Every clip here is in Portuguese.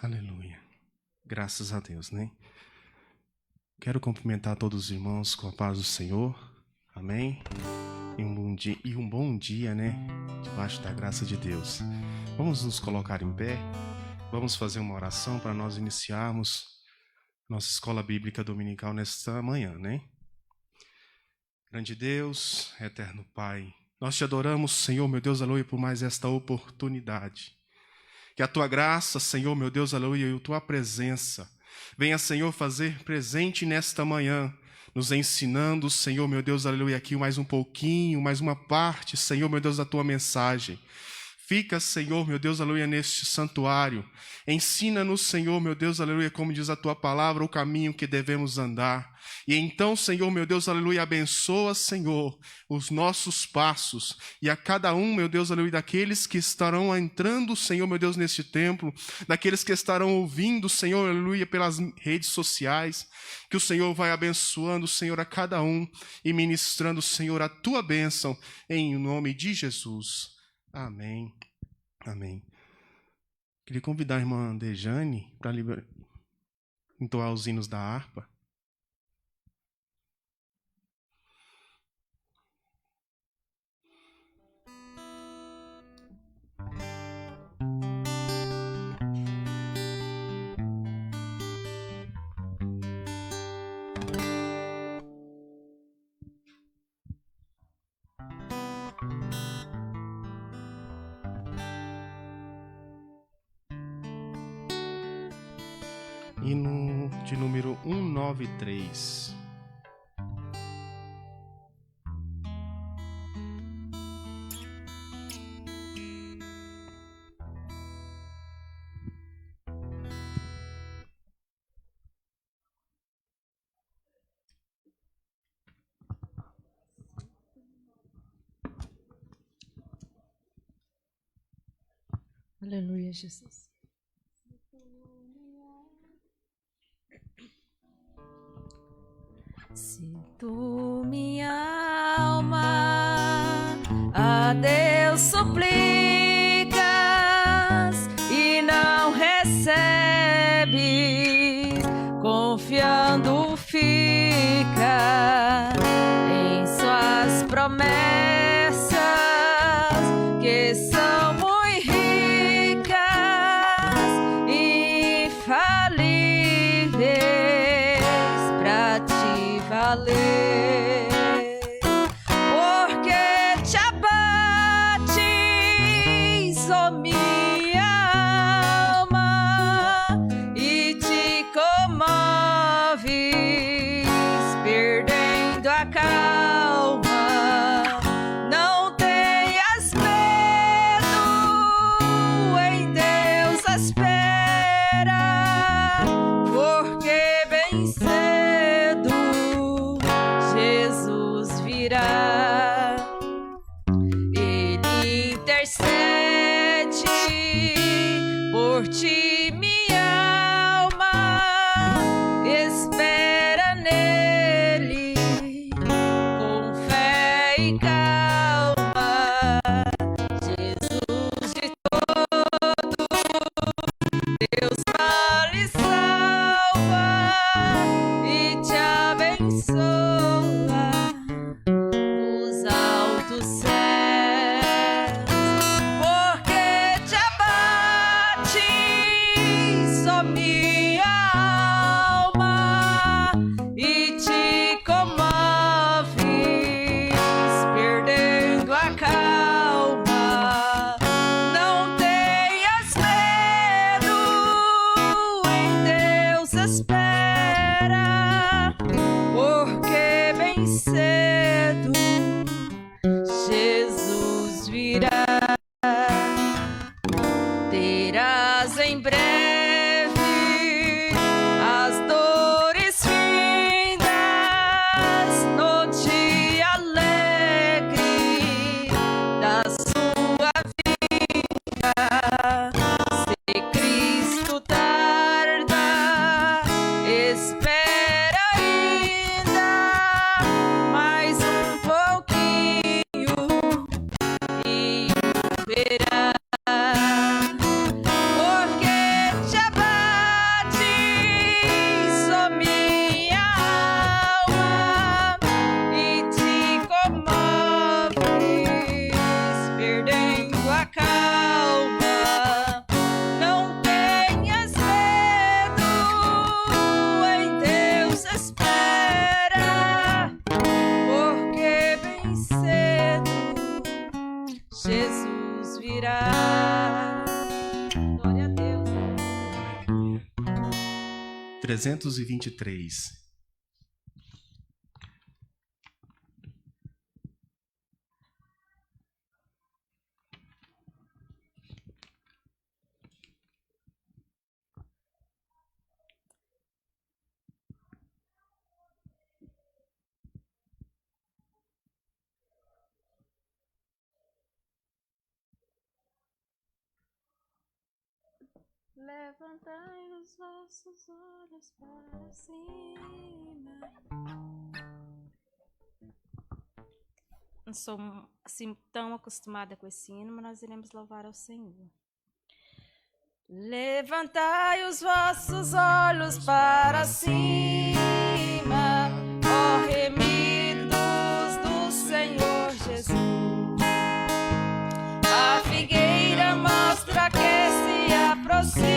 Aleluia. Graças a Deus, né? Quero cumprimentar todos os irmãos com a paz do Senhor. Amém? E um bom dia, né? Debaixo da graça de Deus. Vamos nos colocar em pé. Vamos fazer uma oração para nós iniciarmos nossa escola bíblica dominical nesta manhã, né? Grande Deus, eterno Pai, nós te adoramos, Senhor, meu Deus, aleluia, por mais esta oportunidade. Que a tua graça, Senhor, meu Deus, aleluia, e a tua presença venha, Senhor, fazer presente nesta manhã, nos ensinando, Senhor, meu Deus, aleluia, aqui mais um pouquinho, mais uma parte, Senhor, meu Deus, da tua mensagem. Fica, Senhor, meu Deus, aleluia, neste santuário. Ensina-nos, Senhor, meu Deus, aleluia, como diz a tua palavra, o caminho que devemos andar. E então, Senhor, meu Deus, aleluia, abençoa, Senhor, os nossos passos. E a cada um, meu Deus, aleluia, daqueles que estarão entrando, Senhor, meu Deus, neste templo, daqueles que estarão ouvindo, Senhor, aleluia, pelas redes sociais, que o Senhor vai abençoando, Senhor, a cada um e ministrando, Senhor, a tua bênção, em nome de Jesus. Amém. Amém. Queria convidar a irmã Dejane para entoar os hinos da harpa. Hino de número 193. Aleluia, Jesus. Se tu, minha alma, a Deus suplicas e não recebes, confiando fica em suas promessas, que são muito ricas e infalíveis pra te valer, porque te abates, ó minha alma, e te comoves, perdendo a calma. Não tenhas medo, em Deus espera, porque bem cedo Jesus virá. Ele intercede por ti, minha alma, espera nele com fé e calma. Jesus de todo Deus vale salva e te abençoa nos altos céus, porque te abates, virá. Glória a Deus. 323. Levantai os vossos olhos para cima. Não sou assim tão acostumada com esse hino, mas nós iremos louvar ao Senhor. Levantai os vossos olhos para cima, ó remidos do Senhor Jesus. A figueira mostra que se aproxima,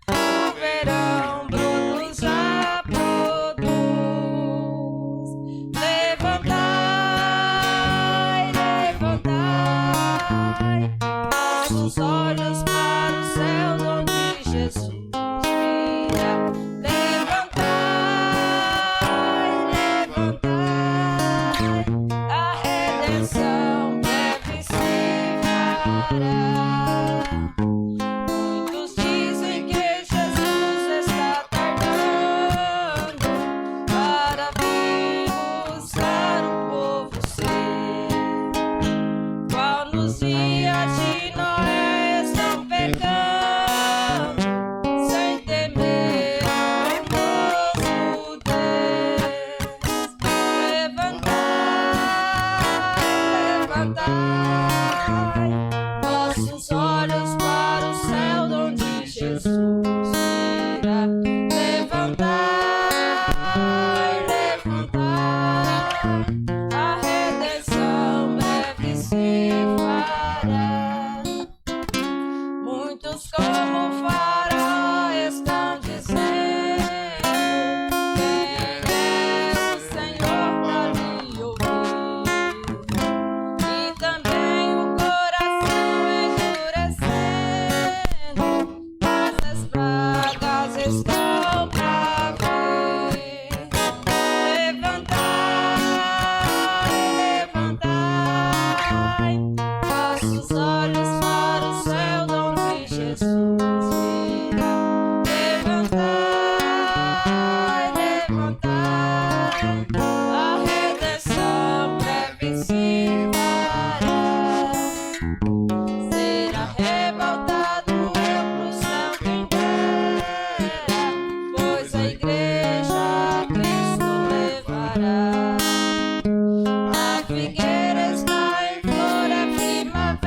o verão brotos já produz. Levantai, levantai vossos olhos para o céu onde Jesus virá. Levantai, levantai, a redenção breve se fará. Muitos dizem que Jesus está tardando para vir buscar um povo seu, qual nos dias de Noé estão pecando, sem temer ao novo Deus. Levantai, levantai vossos olhos para o céu onde Jesus virá. Levantai, levantai, a redenção breve se fará. Muitos como Faraó estão dizendo: quem é o Senhor para me ouvir? E também o coração endurecendo, mas as pragas estão pra ver. Levantai, levantai vossos olhos para o céu onde Jesus virá. Levantai, levantai, a redenção breve se fará. Ser arrebatado eu pro céu quem dera, pois a igreja a Cristo levará. A figueira está em flor, é primavera.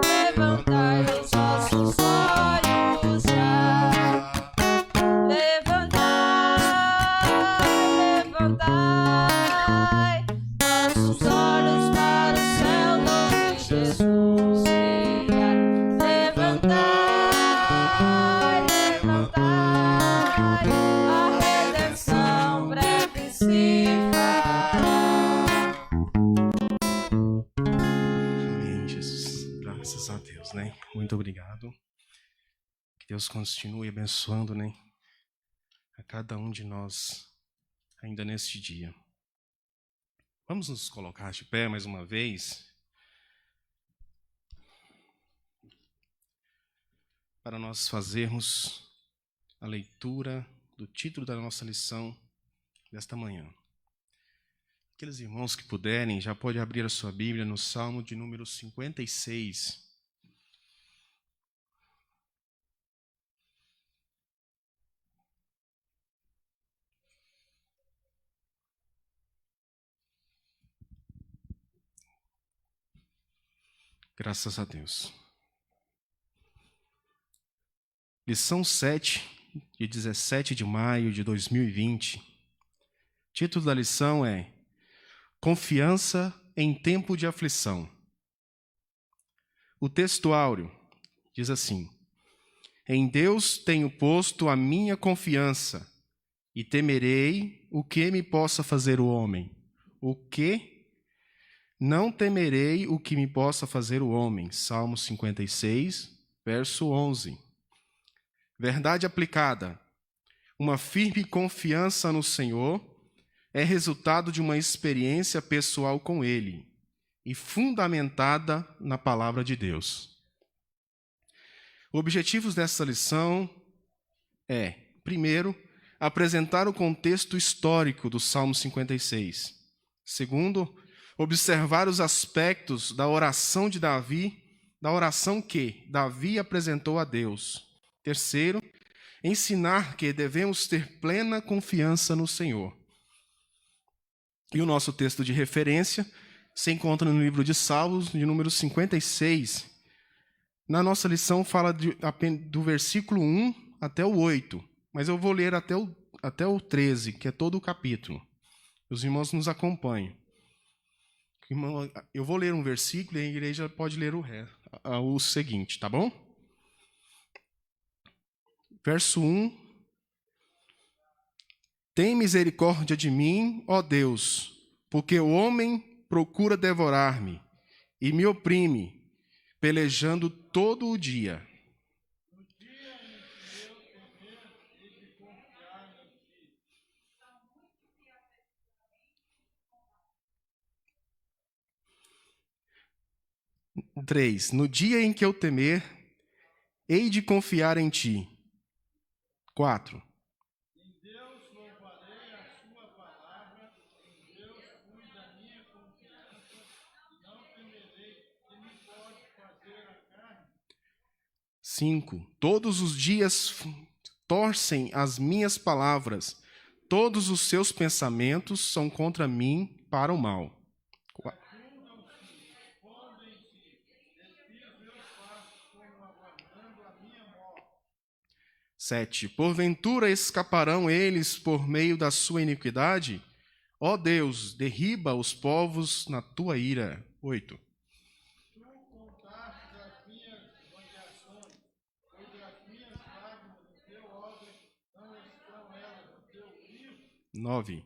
Levantai os vossos olhos já. Levantai, levantai vossos olhos para o céu onde Jesus virá. Levantai, levantai, a redenção breve se fará. Amém, Jesus. Graças a Deus, né? Muito obrigado. Que Deus continue abençoando, né? A cada um de nós, ainda neste dia. Vamos nos colocar de pé mais uma vez, para nós fazermos a leitura do título da nossa lição desta manhã. Aqueles irmãos que puderem, já pode abrir a sua Bíblia no Salmo de número 56. Graças a Deus. Lição 7, de 17 de maio de 2020. O título da lição é Confiança em tempo de aflição. O texto áureo diz assim: Em Deus tenho posto a minha confiança, e temerei o que me possa fazer o homem. O que Não temerei o que me possa fazer o homem. Salmo 56, verso 11. Verdade aplicada. Uma firme confiança no Senhor é resultado de uma experiência pessoal com Ele e fundamentada na palavra de Deus. Objetivos dessa lição é, primeiro, apresentar o contexto histórico do Salmo 56. Segundo, observar os aspectos da oração de Davi, da oração que Davi apresentou a Deus. Terceiro, ensinar que devemos ter plena confiança no Senhor. E o nosso texto de referência se encontra no livro de Salmos, de número 56. Na nossa lição fala do versículo 1 até o 8, mas eu vou ler até o 13, que é todo o capítulo. Os irmãos nos acompanham. Eu vou ler um versículo e a igreja pode ler o seguinte, tá bom? Verso 1. Tem misericórdia de mim, ó Deus, porque o homem procura devorar-me e me oprime, pelejando todo o dia. Três. No dia em que eu temer, hei de confiar em ti. 4. Louvarei a sua palavra, em Deus fui da minha confiança, e não temerei que me pode fazer a carne. 5. Todos os dias torcem as minhas palavras, todos os seus pensamentos são contra mim para o mal. 7. Porventura escaparão eles por meio da sua iniquidade? Ó Deus, derriba os povos na tua ira. 8. Tu contaste as minhas variações, pois as minhas lágrimas no teu odre, não estão elas no teu livro? 9.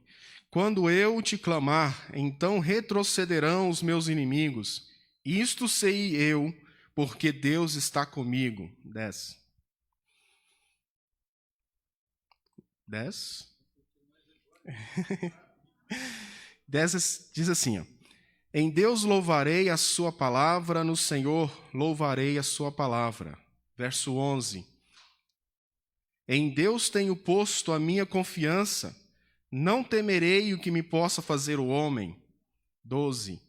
Quando eu te clamar, então retrocederão os meus inimigos. Isto sei eu, porque Deus está comigo. 10. 10? 10 diz assim, ó. Em Deus louvarei a sua palavra, no Senhor louvarei a sua palavra. Verso 11. Em Deus tenho posto a minha confiança, não temerei o que me possa fazer o homem. 12.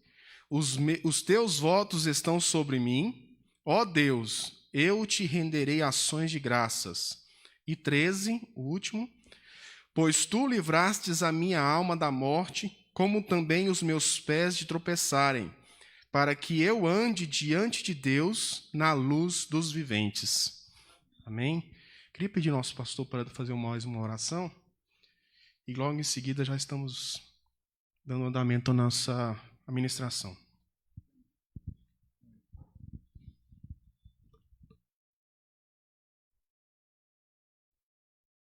Os teus votos estão sobre mim, ó Deus, eu te renderei ações de graças. E 13, o último. Pois tu livrastes a minha alma da morte, como também os meus pés de tropeçarem, para que eu ande diante de Deus na luz dos viventes. Amém? Queria pedir ao nosso pastor para fazer mais uma oração, e logo em seguida já estamos dando andamento à nossa administração.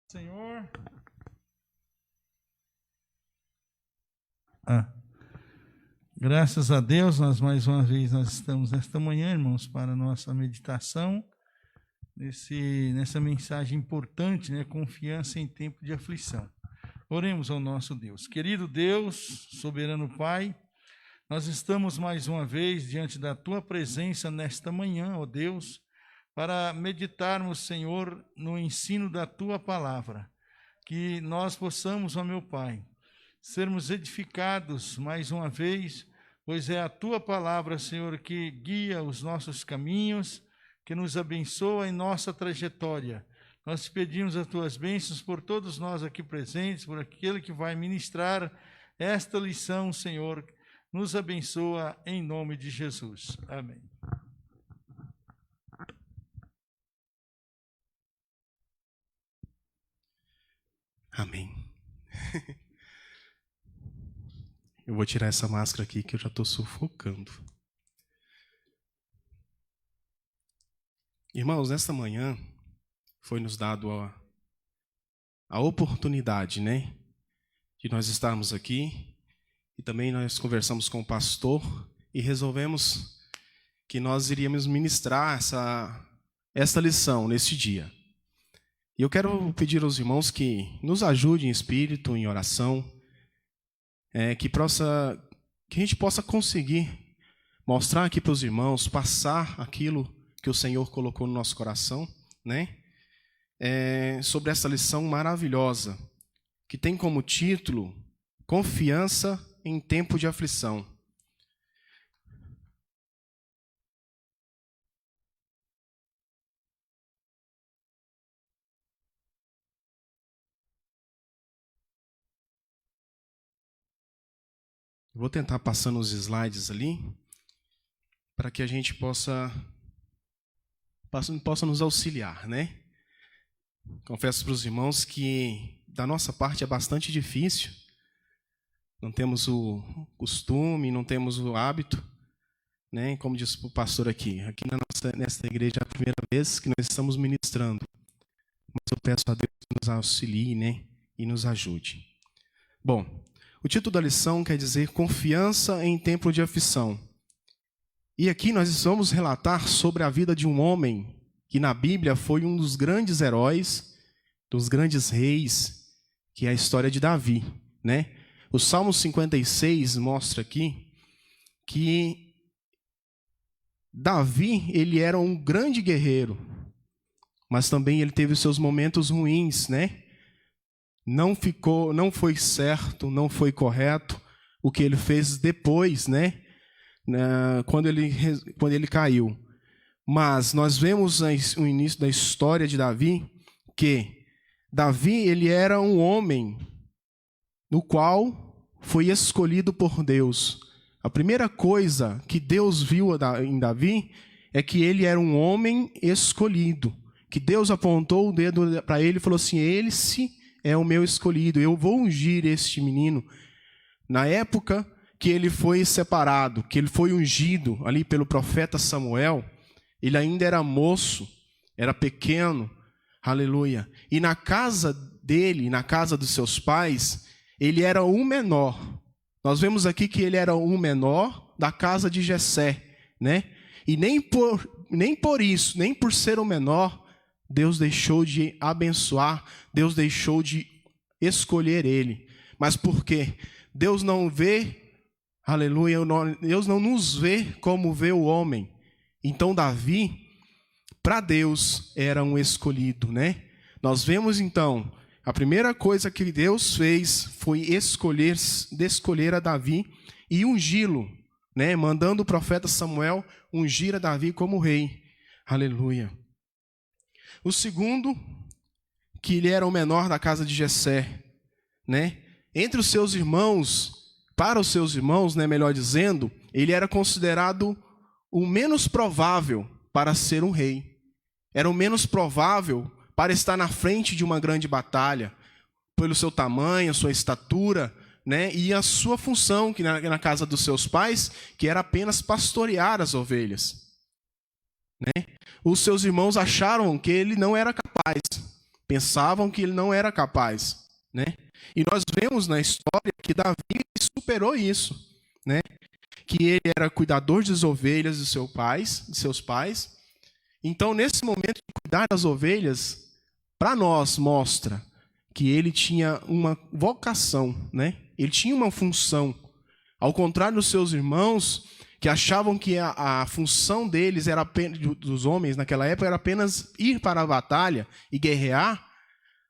Senhor. Graças a Deus, nós estamos esta manhã, irmãos, para a nossa meditação, nessa mensagem importante, né? Confiança em tempo de aflição. Oremos ao nosso Deus. Querido Deus, soberano Pai, nós estamos mais uma vez diante da Tua presença nesta manhã, ó Deus, para meditarmos, Senhor, no ensino da Tua palavra, que nós possamos, ó meu Pai, sermos edificados mais uma vez, pois é a Tua palavra, Senhor, que guia os nossos caminhos, que nos abençoa em nossa trajetória. Nós te pedimos as Tuas bênçãos por todos nós aqui presentes, por aquele que vai ministrar esta lição, Senhor. Nos abençoa em nome de Jesus. Amém. Amém. Eu vou tirar essa máscara aqui que eu já estou sufocando. Irmãos, nesta manhã foi nos dado a oportunidade, né, de nós estarmos aqui e também nós conversamos com o pastor e resolvemos que nós iríamos ministrar esta lição neste dia. E eu quero pedir aos irmãos que nos ajudem em espírito, em oração, que a gente possa conseguir mostrar aqui para os irmãos, passar aquilo que o Senhor colocou no nosso coração, né? Sobre essa lição maravilhosa, que tem como título Confiança em Tempo de Aflição. Vou tentar passando os slides ali, para que a gente possa nos auxiliar, né? Confesso para os irmãos que da nossa parte é bastante difícil. Não temos o costume, não temos o hábito, né? Como disse o pastor aqui nesta igreja é a primeira vez que nós estamos ministrando. Mas eu peço a Deus que nos auxilie, né? E nos ajude. Bom, o título da lição quer dizer Confiança em Tempo de Aflição. E aqui nós vamos relatar sobre a vida de um homem que na Bíblia foi um dos grandes heróis, dos grandes reis, que é a história de Davi, né? O Salmo 56 mostra aqui que Davi, ele era um grande guerreiro, mas também ele teve os seus momentos ruins, né? Não foi certo, não foi correto o que ele fez depois, né? Quando ele caiu. Mas nós vemos no início da história de Davi que Davi, ele era um homem no qual foi escolhido por Deus. A primeira coisa que Deus viu em Davi é que ele era um homem escolhido, que Deus apontou o dedo para ele e falou assim: esse é o meu escolhido, eu vou ungir este menino. Na época que ele foi separado, que ele foi ungido ali pelo profeta Samuel, ele ainda era moço, era pequeno, aleluia. E na casa dele, na casa dos seus pais, ele era o menor. Nós vemos aqui que ele era o menor da casa de Jessé, né? E nem por isso, nem por ser o menor, Deus deixou de abençoar, Deus deixou de escolher ele. Mas por quê? Deus não vê, aleluia, Deus não nos vê como vê o homem. Então Davi, para Deus, era um escolhido, né? Nós vemos então, a primeira coisa que Deus fez foi escolher a Davi e ungí-lo, né? Mandando o profeta Samuel ungir a Davi como rei. Aleluia. O segundo, que ele era o menor da casa de Jessé, né? Entre os seus irmãos, para os seus irmãos, né, melhor dizendo, ele era considerado o menos provável para ser um rei. Era o menos provável para estar na frente de uma grande batalha, pelo seu tamanho, a sua estatura, né, e a sua função, que na casa dos seus pais, que era apenas pastorear as ovelhas. Né? Os seus irmãos acharam que ele não era capaz, pensavam que ele não era capaz, né? E nós vemos na história que Davi superou isso, né? Que ele era cuidador das ovelhas de seus pais. Então, nesse momento de cuidar das ovelhas, para nós mostra que ele tinha uma vocação, né? Ele tinha uma função. Ao contrário dos seus irmãos, que achavam que a função deles era apenas, dos homens naquela época, era apenas ir para a batalha e guerrear,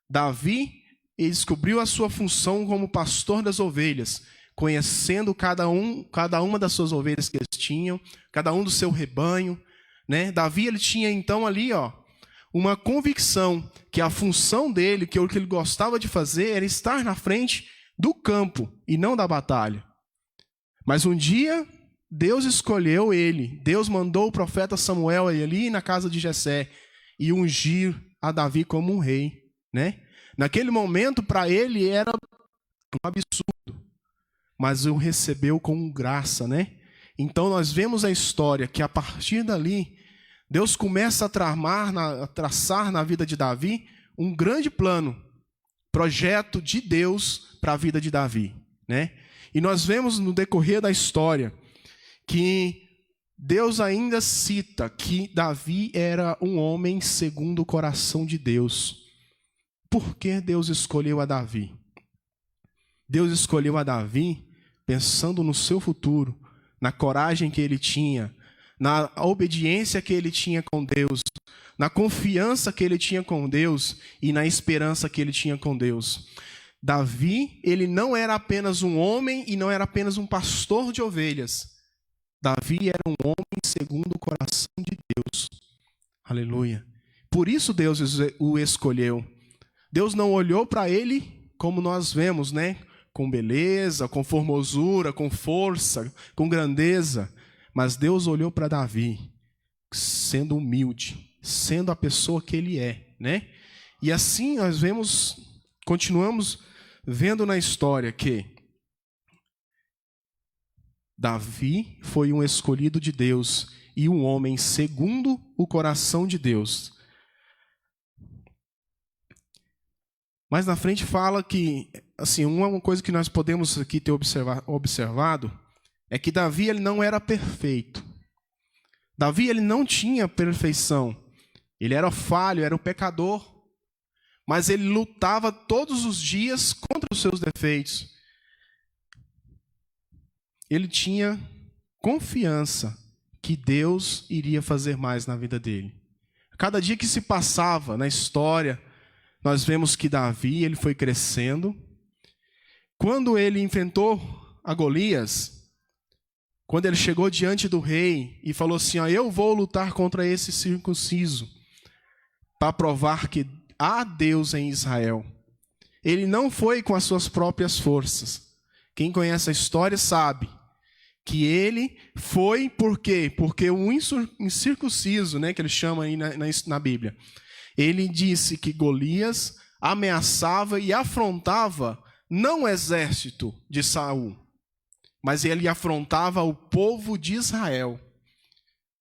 Davi descobriu a sua função como pastor das ovelhas, conhecendo cada uma das suas ovelhas que eles tinham, cada um do seu rebanho, né? Davi, ele tinha então ali, uma convicção que a função dele, que o que ele gostava de fazer, era estar na frente do campo e não da batalha. Mas um dia Deus escolheu ele, Deus mandou o profeta Samuel ali na casa de Jessé e ungir a Davi como um rei, né? Naquele momento, para ele, era um absurdo, mas o recebeu com graça, né? Então, nós vemos a história que, a partir dali, Deus começa a traçar na vida de Davi um grande plano, projeto de Deus para a vida de Davi, né? E nós vemos no decorrer da história que Deus ainda cita que Davi era um homem segundo o coração de Deus. Por que Deus escolheu a Davi? Deus escolheu a Davi pensando no seu futuro, na coragem que ele tinha, na obediência que ele tinha com Deus, na confiança que ele tinha com Deus e na esperança que ele tinha com Deus. Davi, ele não era apenas um homem e não era apenas um pastor de ovelhas. Davi era um homem segundo o coração de Deus. Aleluia. Por isso Deus o escolheu. Deus não olhou para ele como nós vemos, né? Com beleza, com formosura, com força, com grandeza. Mas Deus olhou para Davi, sendo humilde, sendo a pessoa que ele é, né? E assim nós continuamos vendo na história que Davi foi um escolhido de Deus e um homem segundo o coração de Deus. Mas na frente fala que, assim, uma coisa que nós podemos aqui ter observado é que Davi ele não era perfeito. Davi ele não tinha perfeição. Ele era falho, era um pecador. Mas ele lutava todos os dias contra os seus defeitos. Ele tinha confiança que Deus iria fazer mais na vida dele. Cada dia que se passava na história, nós vemos que Davi ele foi crescendo. Quando ele enfrentou a Golias, quando ele chegou diante do rei e falou assim, eu vou lutar contra esse circunciso, para provar que há Deus em Israel. Ele não foi com as suas próprias forças. Quem conhece a história sabe que ele foi por quê? Porque o incircunciso, né, que ele chama aí na Bíblia, ele disse que Golias ameaçava e afrontava não o exército de Saul, mas ele afrontava o povo de Israel,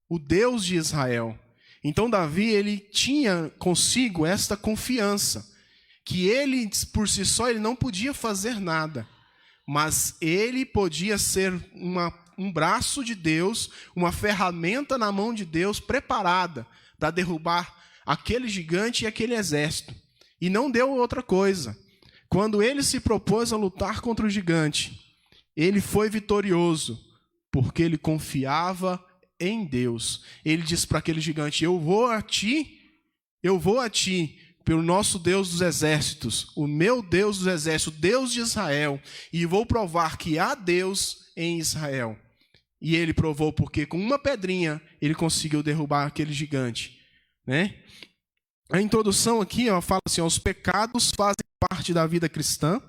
o Deus de Israel. Então Davi, ele tinha consigo esta confiança, que ele, por si só, ele não podia fazer nada, mas ele podia ser um braço de Deus, uma ferramenta na mão de Deus, preparada para derrubar aquele gigante e aquele exército. E não deu outra coisa. Quando ele se propôs a lutar contra o gigante, ele foi vitorioso, porque ele confiava em Deus. Ele disse para aquele gigante, eu vou a ti, pelo nosso Deus dos exércitos, o meu Deus dos exércitos, o Deus de Israel, e vou provar que há Deus em Israel. E ele provou porque com uma pedrinha ele conseguiu derrubar aquele gigante, né? A introdução aqui fala assim, os pecados fazem parte da vida cristã.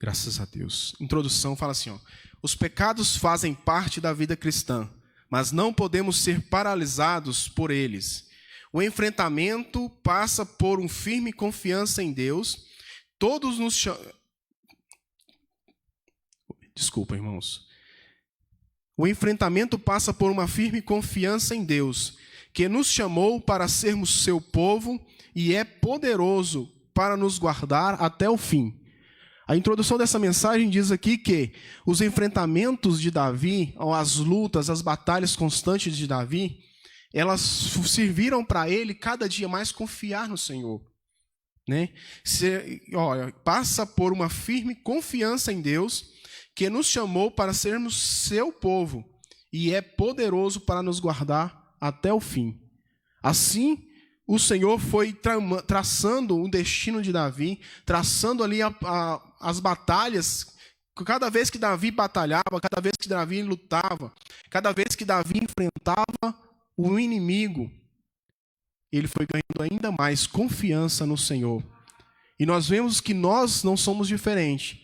Graças a Deus. Introdução fala assim, os pecados fazem parte da vida cristã, mas não podemos ser paralisados por eles. O enfrentamento passa por uma firme confiança em Deus. Todos nos Desculpa, irmãos. O enfrentamento passa por uma firme confiança em Deus, que nos chamou para sermos seu povo e é poderoso para nos guardar até o fim. A introdução dessa mensagem diz aqui que os enfrentamentos de Davi, as lutas, as batalhas constantes de Davi, elas serviram para ele cada dia mais confiar no Senhor, né? Passa por uma firme confiança em Deus, que nos chamou para sermos seu povo e é poderoso para nos guardar até o fim. Assim, o Senhor foi traçando o destino de Davi, traçando ali as batalhas. Cada vez que Davi batalhava, cada vez que Davi lutava, cada vez que Davi enfrentava o inimigo, ele foi ganhando ainda mais confiança no Senhor. E nós vemos que nós não somos diferentes.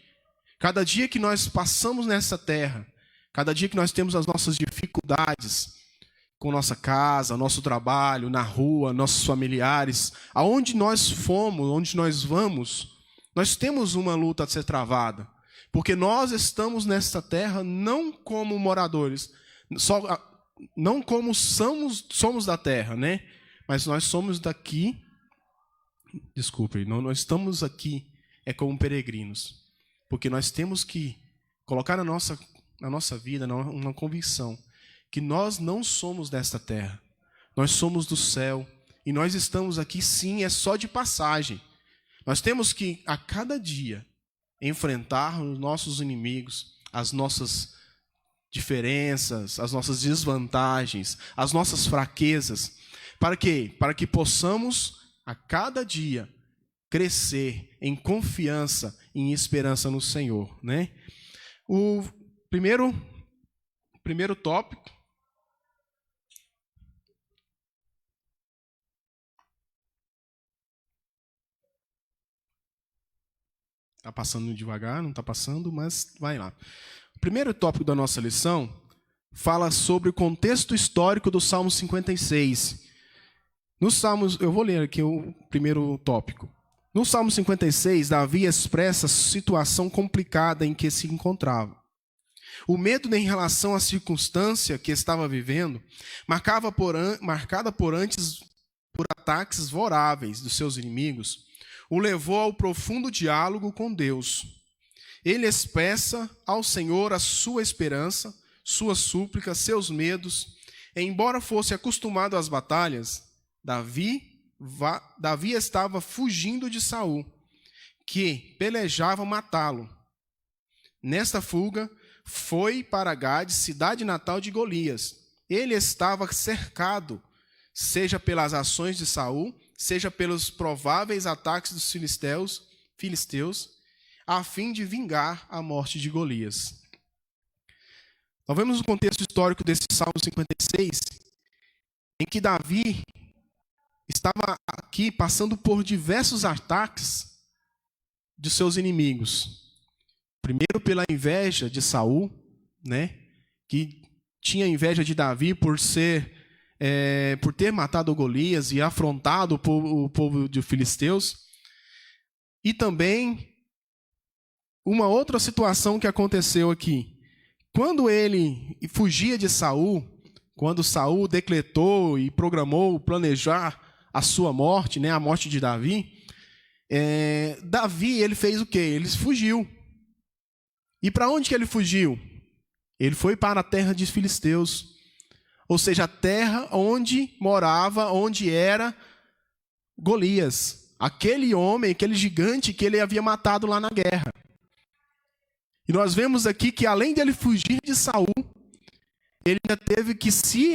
Cada dia que nós passamos nessa terra, cada dia que nós temos as nossas dificuldades com nossa casa, nosso trabalho, na rua, nossos familiares, aonde nós fomos, onde nós vamos, nós temos uma luta a ser travada. Porque nós estamos nesta terra não como moradores, não como somos da terra, né? Mas nós somos daqui. Desculpe, nós estamos aqui como peregrinos, porque nós temos que colocar na nossa vida uma convicção que nós não somos desta terra, nós somos do céu e nós estamos aqui sim, é só de passagem. Nós temos que a cada dia enfrentar os nossos inimigos, as nossas diferenças, as nossas desvantagens, as nossas fraquezas. Para quê? Para que possamos a cada dia crescer em confiança e em esperança no Senhor, né? O primeiro tópico está passando devagar, não está passando, mas vai lá. O primeiro tópico da nossa lição fala sobre o contexto histórico do Salmo 56. Nos Salmos, eu vou ler aqui o primeiro tópico. No Salmo 56, Davi expressa a situação complicada em que se encontrava. O medo em relação à circunstância que estava vivendo, marcada por ataques voráveis dos seus inimigos, o levou ao profundo diálogo com Deus. Ele expressa ao Senhor a sua esperança, sua súplica, seus medos. Embora fosse acostumado às batalhas, Davi estava fugindo de Saul, que pelejava matá-lo. Nesta fuga, foi para Gade, cidade natal de Golias. Ele estava cercado, seja pelas ações de Saul, seja pelos prováveis ataques dos filisteus, a fim de vingar a morte de Golias. Nós vemos o contexto histórico desse Salmo 56, em que Davi estava aqui passando por diversos ataques de seus inimigos. Primeiro pela inveja de Saul, né, que tinha inveja de Davi por ter matado Golias e afrontado o povo de filisteus. E também uma outra situação que aconteceu aqui. Quando ele fugia de Saul, quando Saul decretou e programou planejar a sua morte, né, a morte de Davi, Davi ele fez o quê? Ele fugiu. E para onde que ele fugiu? Ele foi para a terra de filisteus, ou seja, a terra onde morava, onde era Golias, aquele homem, aquele gigante que ele havia matado lá na guerra. E nós vemos aqui que além de ele fugir de Saul, ele ainda teve que se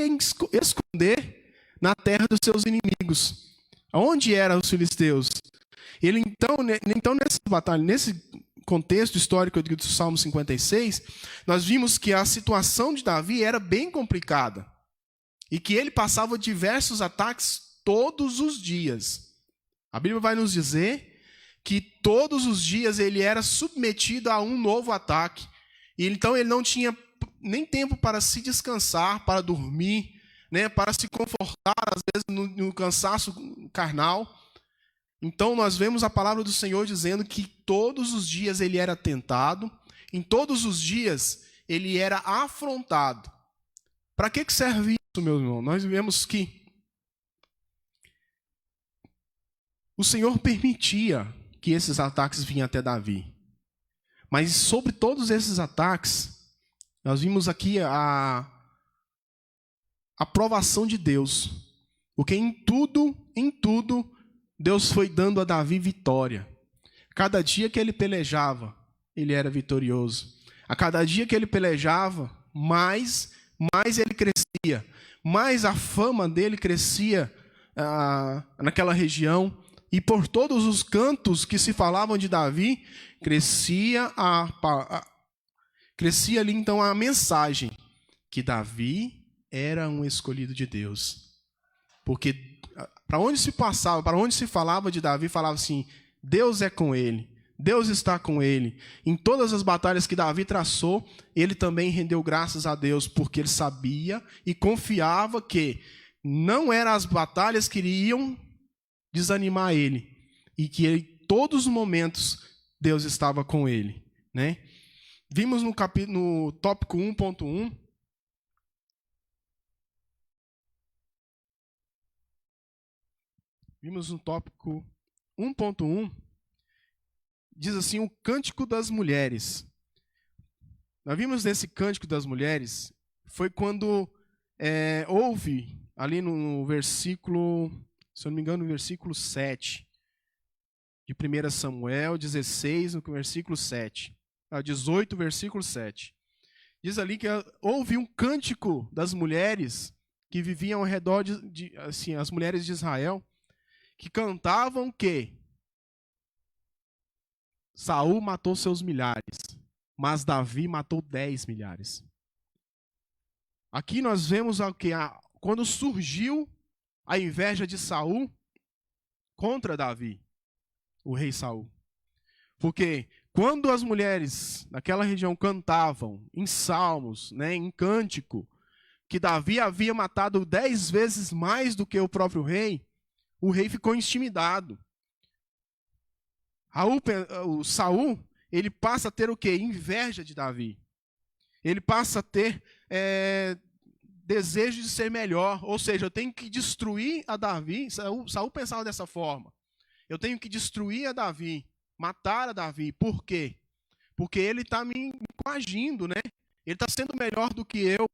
esconder na terra dos seus inimigos. Onde eram os filisteus? Ele então nessa batalha, nesse contexto histórico do Salmo 56, nós vimos que a situação de Davi era bem complicada e que ele passava diversos ataques todos os dias. A Bíblia vai nos dizer que todos os dias ele era submetido a um novo ataque. E então ele não tinha nem tempo para se descansar, para dormir, né, para se confortar, às vezes, no cansaço carnal. Então, nós vemos a palavra do Senhor dizendo que todos os dias ele era tentado, em todos os dias ele era afrontado. Para que serve isso, meu irmão? Nós vemos que o Senhor permitia que esses ataques vinham até Davi. Mas sobre todos esses ataques, nós vimos aqui a aprovação de Deus. Porque em tudo, Deus foi dando a Davi vitória. Cada dia que ele pelejava, ele era vitorioso. A cada dia que ele pelejava, mais ele crescia. Mais a fama dele crescia naquela região. E por todos os cantos que se falavam de Davi, crescia ali então a mensagem que Davi era um escolhido de Deus. Porque para onde se passava, para onde se falava de Davi, falava assim: Deus é com ele, Deus está com ele. Em todas as batalhas que Davi traçou, ele também rendeu graças a Deus, porque ele sabia e confiava que não eram as batalhas que iriam desanimar ele, e que em todos os momentos Deus estava com ele, né? Vimos no tópico 1.1 vimos no tópico 1.1, diz assim, o Cântico das Mulheres. Nós vimos nesse Cântico das Mulheres, foi quando houve, ali no versículo, se eu não me engano, no versículo 7, de 1 Samuel 16, no versículo 7. 18, versículo 7. Diz ali que houve um cântico das mulheres que viviam ao redor assim, as mulheres de Israel, que cantavam que Saul matou seus milhares, mas Davi matou 10 milhares. Aqui nós vemos quando surgiu a inveja de Saul contra Davi, o rei Saul. Porque quando as mulheres daquela região cantavam em salmos, né, em cântico, que Davi havia matado 10 vezes mais do que o próprio rei, o rei ficou intimidado. O Saul, ele passa a ter o quê? Inveja de Davi. Ele passa a ter desejo de ser melhor. Ou seja, eu tenho que destruir a Davi. Saul pensava dessa forma. Eu tenho que destruir a Davi, matar a Davi. Por quê? Porque ele está me coagindo, né? Ele está sendo melhor do que eu.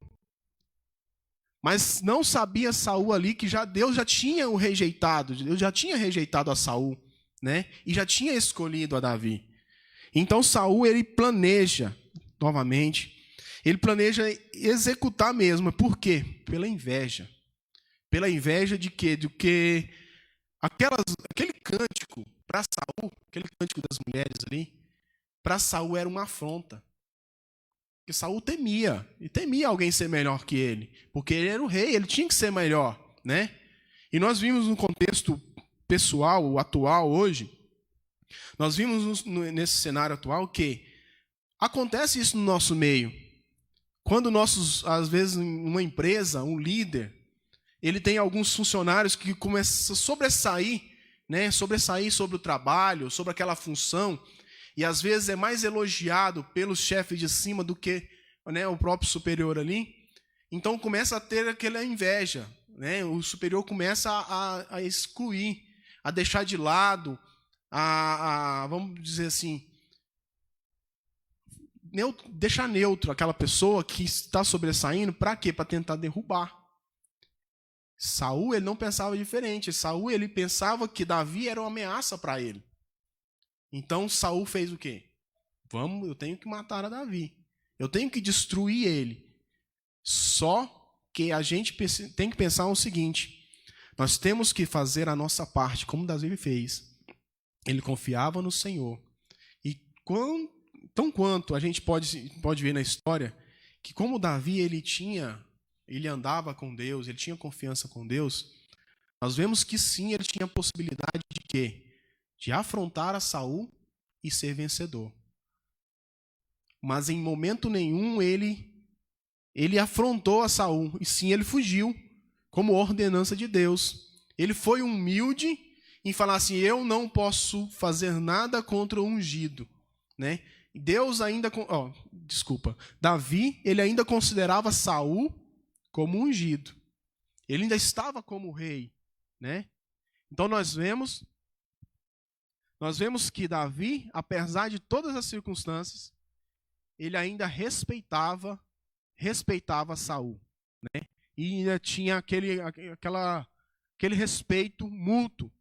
Mas não sabia Saul ali que Deus já tinha o rejeitado. Deus já tinha rejeitado a Saul, né? E já tinha escolhido a Davi. Então Saul, ele planeja novamente. Ele planeja executar mesmo. Por quê? Pela inveja. Pela inveja de quê? De que aquele cântico para Saul, aquele cântico das mulheres ali, para Saul era uma afronta. Porque Saul temia. E temia alguém ser melhor que ele. Porque ele era o rei, ele tinha que ser melhor, né? E nós vimos no contexto pessoal, o atual hoje, nós vimos nesse cenário atual que acontece isso no nosso meio. Quando às vezes, uma empresa, um líder, ele tem alguns funcionários que começam a sobressair, né? Sobressair sobre o trabalho, sobre aquela função, e às vezes é mais elogiado pelos chefes de cima do que, né, o próprio superior ali. Então começa a ter aquela inveja, né? O superior começa a excluir, a deixar de lado, vamos dizer assim, deixar neutro aquela pessoa que está sobressaindo. Para quê? Para tentar derrubar. Saul, ele não pensava diferente. Saul, ele pensava que Davi era uma ameaça para ele. Então Saul fez o quê? Eu tenho que matar a Davi. Eu tenho que destruir ele. Só que a gente tem que pensar o seguinte: nós temos que fazer a nossa parte, como Davi fez. Ele confiava no Senhor. E tão quanto a gente pode ver na história, que como Davi ele andava com Deus, ele tinha confiança com Deus, nós vemos que sim, ele tinha a possibilidade de quê? De afrontar a Saul e ser vencedor. Mas em momento nenhum ele afrontou a Saul, e sim ele fugiu, como ordenança de Deus. Ele foi humilde em falar assim: eu não posso fazer nada contra o ungido, né? Deus ainda, Davi, ele ainda considerava Saul como ungido. Ele ainda estava como rei, né? Então nós vemos que Davi, apesar de todas as circunstâncias, ele ainda respeitava Saul, né? E ainda tinha aquele respeito mútuo,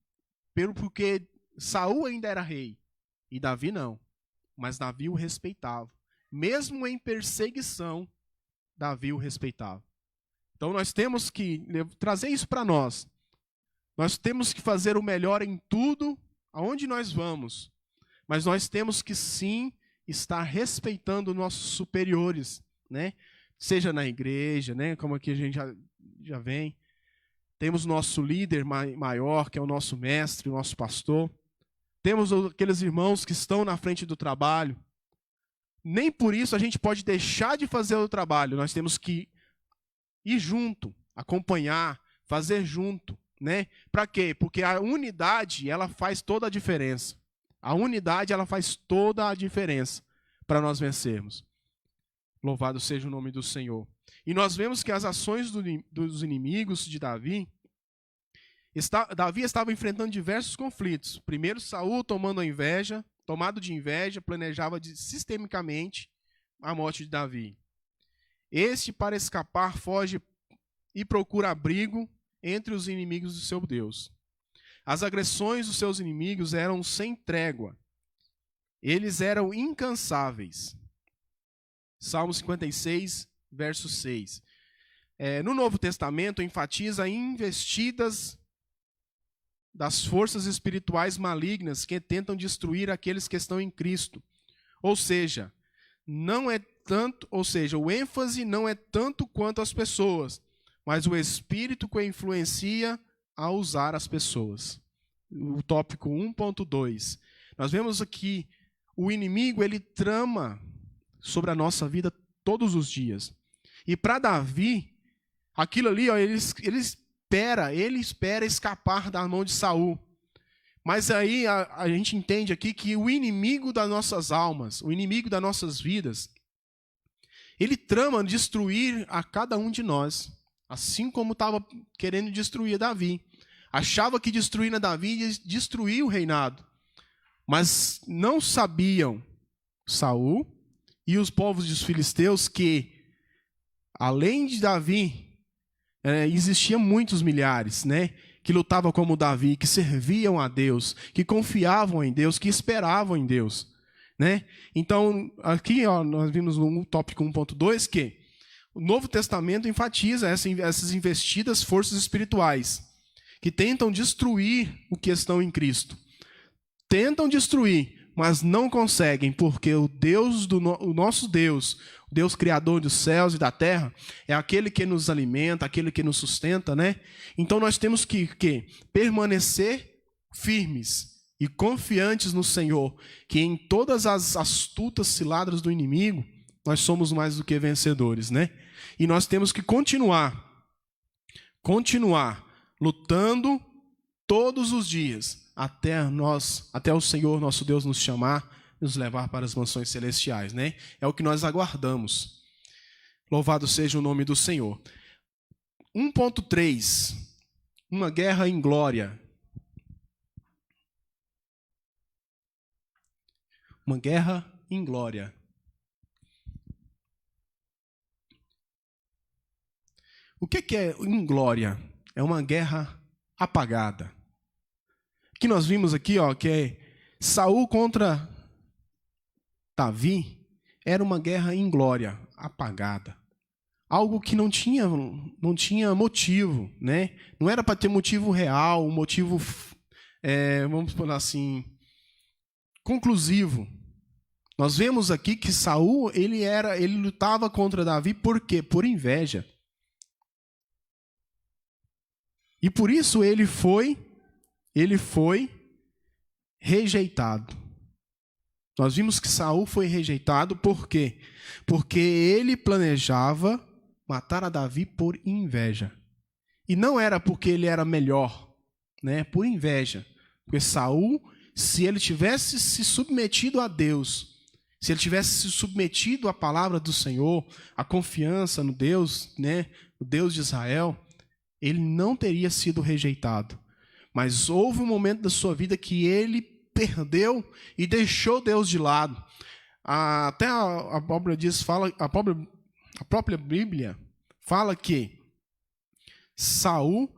porque Saul ainda era rei e Davi não. Mas Davi o respeitava. Mesmo em perseguição, Davi o respeitava. Então nós temos que trazer isso para nós. Nós temos que fazer o melhor em tudo, aonde nós vamos. Mas nós temos que sim estar respeitando nossos superiores, né? Seja na igreja, né? Como aqui a gente já vem. Temos nosso líder maior, que é o nosso mestre, o nosso pastor. Temos aqueles irmãos que estão na frente do trabalho. Nem por isso a gente pode deixar de fazer o trabalho. Nós temos que ir junto, acompanhar, fazer junto, né? Para quê? Porque a unidade, ela faz toda a diferença. A unidade, ela faz toda a diferença para nós vencermos. Louvado seja o nome do Senhor. E nós vemos que as ações dos inimigos de Davi, Davi estava enfrentando diversos conflitos. Primeiro, Saul, tomado de inveja, planejava sistemicamente a morte de Davi. Este, para escapar, foge e procura abrigo entre os inimigos do seu Deus. As agressões dos seus inimigos eram sem trégua. Eles eram incansáveis. Salmo 56, verso 6. No Novo Testamento, enfatiza investidas das forças espirituais malignas que tentam destruir aqueles que estão em Cristo. Ou seja, o ênfase não é tanto quanto as pessoas, mas o espírito que influencia a usar as pessoas. O tópico 1.2. Nós vemos aqui, o inimigo, ele trama sobre a nossa vida todos os dias. E para Davi, aquilo ali, ó, ele espera escapar da mão de Saul. Mas aí a gente entende aqui que o inimigo das nossas almas, o inimigo das nossas vidas, ele trama destruir a cada um de nós, assim como estava querendo destruir Davi. Achava que destruindo Davi ia destruir o reinado. Mas não sabiam Saul e os povos dos filisteus que, além de Davi, existiam muitos milhares, né, que lutavam como Davi, que serviam a Deus, que confiavam em Deus, que esperavam em Deus, né? Então, aqui nós vimos no tópico 1.2 que o Novo Testamento enfatiza essas investidas forças espirituais que tentam destruir o que estão em Cristo. Tentam destruir, mas não conseguem, porque o nosso Deus, o Deus criador dos céus e da terra, é aquele que nos alimenta, aquele que nos sustenta, né? Então nós temos que permanecer firmes e confiantes no Senhor, que em todas as astutas ciladas do inimigo, nós somos mais do que vencedores, né? E nós temos que continuar lutando todos os dias, até o Senhor, nosso Deus, nos chamar, nos levar para as mansões celestiais, né? É o que nós aguardamos. Louvado seja o nome do Senhor. 1.3. Uma guerra em glória. Uma guerra em glória. O que é em glória? É uma guerra apagada. O que nós vimos aqui, que é Saul contra Davi, era uma guerra em glória, apagada. Algo que não tinha motivo, né? Não era para ter motivo real, um motivo, vamos falar assim, conclusivo. Nós vemos aqui que Saul, ele lutava contra Davi por quê? Por inveja. E por isso ele foi rejeitado. Nós vimos que Saul foi rejeitado por quê? Porque ele planejava matar a Davi por inveja. E não era porque ele era melhor, né? Por inveja. Porque Saul, se ele tivesse se submetido a Deus, se ele tivesse se submetido à palavra do Senhor, à confiança no Deus, né? O Deus de Israel, ele não teria sido rejeitado. Mas houve um momento da sua vida que ele perdeu e deixou Deus de lado. Até a própria Bíblia fala que Saul,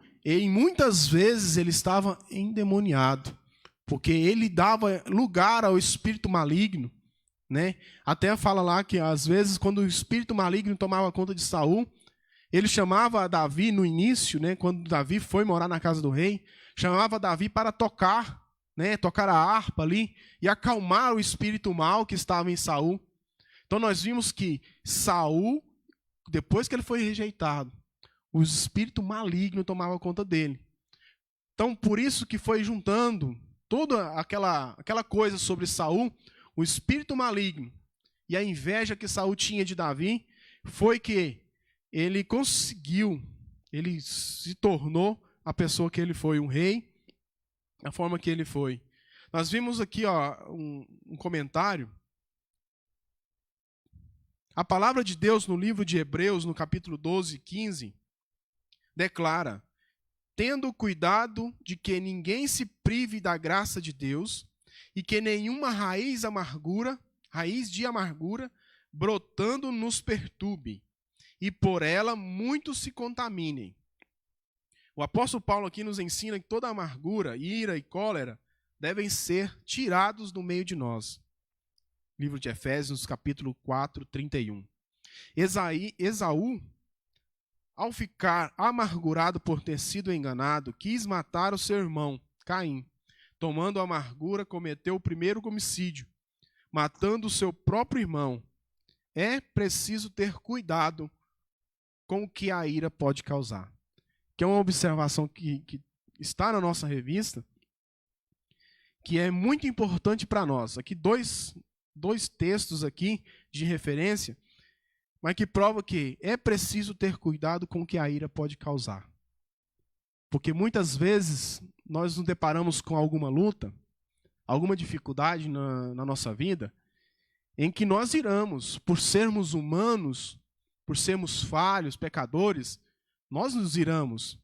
muitas vezes ele estava endemoniado, porque ele dava lugar ao espírito maligno, né? Até fala lá que às vezes quando o espírito maligno tomava conta de Saul, ele chamava Davi no início, né, quando Davi foi morar na casa do rei, chamava Davi para tocar, né, tocar a harpa ali e acalmar o espírito mal que estava em Saul. Então nós vimos que Saul, depois que ele foi rejeitado, o espírito maligno tomava conta dele. Então por isso que foi juntando toda aquela coisa sobre Saul, o espírito maligno e a inveja que Saul tinha de Davi, foi que ele se tornou a pessoa que ele foi, um rei, a forma que ele foi. Nós vimos aqui um comentário. A palavra de Deus no livro de Hebreus, no capítulo 12, 15, declara: tendo cuidado de que ninguém se prive da graça de Deus e que nenhuma raiz de amargura, brotando nos perturbe, e por ela muitos se contaminem. O apóstolo Paulo aqui nos ensina que toda amargura, ira e cólera devem ser tirados do meio de nós. Livro de Efésios, capítulo 4, 31. Esaú, ao ficar amargurado por ter sido enganado, quis matar o seu irmão, Caim. Tomando a amargura, cometeu o primeiro homicídio, matando o seu próprio irmão. É preciso ter cuidado com o que a ira pode causar. Que é uma observação que está na nossa revista, que é muito importante para nós. Aqui dois textos aqui de referência, mas que prova que é preciso ter cuidado com o que a ira pode causar. Porque muitas vezes nós nos deparamos com alguma luta, alguma dificuldade na nossa vida, em que nós iramos, por sermos humanos, por sermos falhos, pecadores, nós nos iramos.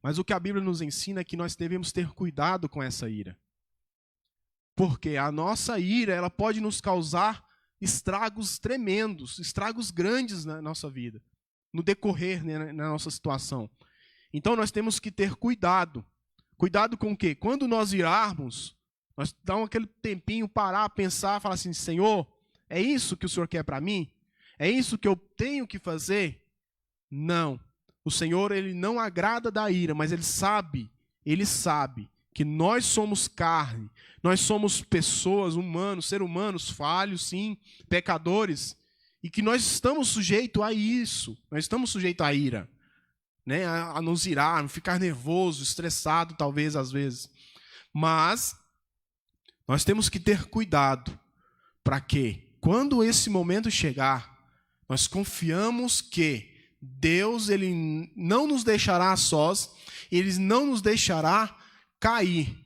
Mas o que a Bíblia nos ensina é que nós devemos ter cuidado com essa ira. Porque a nossa ira, ela pode nos causar estragos tremendos, estragos grandes na nossa vida, no decorrer, né, na nossa situação. Então nós temos que ter cuidado. Cuidado com o quê? Quando nós irarmos, nós damos aquele tempinho, parar, pensar, falar assim, Senhor, é isso que o Senhor quer para mim? É isso que eu tenho que fazer? Não. O Senhor, Ele não agrada da ira, mas Ele sabe que nós somos carne, nós somos pessoas, humanos, seres humanos, falhos, sim, pecadores, e que nós estamos sujeitos a isso, nós estamos sujeitos à ira, né? A nos irar, ficar nervoso, estressado, talvez, às vezes. Mas nós temos que ter cuidado para que, quando esse momento chegar, nós confiamos que Deus, Ele não nos deixará sós, Ele não nos deixará cair,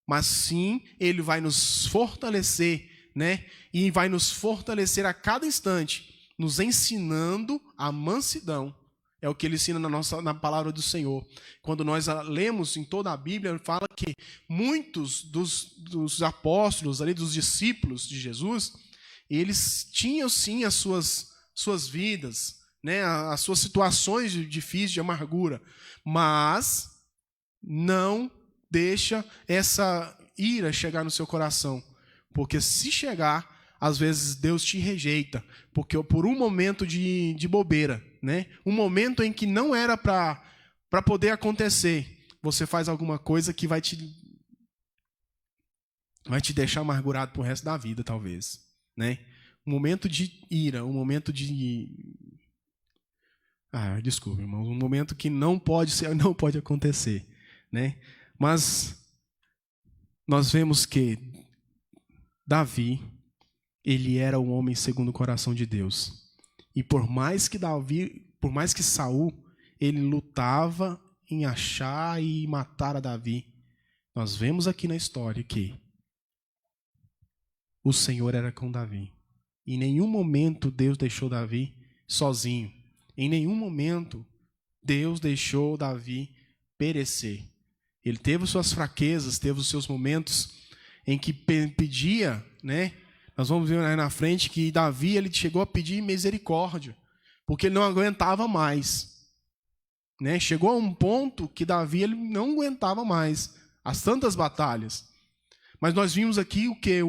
mas sim, Ele vai nos fortalecer, né? E vai nos fortalecer a cada instante, nos ensinando a mansidão. É o que Ele ensina na palavra do Senhor. Quando nós lemos em toda a Bíblia, Ele fala que muitos dos apóstolos, ali, dos discípulos de Jesus, eles tinham sim as suas vidas, né, as suas situações difíceis, de amargura, mas não deixa essa ira chegar no seu coração, porque se chegar, às vezes Deus te rejeita, porque por um momento de bobeira, né, um momento em que não era para poder acontecer, você faz alguma coisa que vai te deixar amargurado pro resto da vida, talvez, né? Um momento de ira, um momento de... desculpa, irmãos, um momento que não pode acontecer, né? Mas nós vemos que Davi, ele era um homem segundo o coração de Deus. E por mais que Saul, ele lutava em achar e matar a Davi, nós vemos aqui na história que o Senhor era com Davi. Em nenhum momento Deus deixou Davi sozinho. Em nenhum momento Deus deixou Davi perecer. Ele teve suas fraquezas, teve os seus momentos em que pedia, né? Nós vamos ver aí na frente que Davi, ele chegou a pedir misericórdia, porque ele não aguentava mais, né? Chegou a um ponto que Davi, ele não aguentava mais as tantas batalhas. Mas nós vimos aqui o que?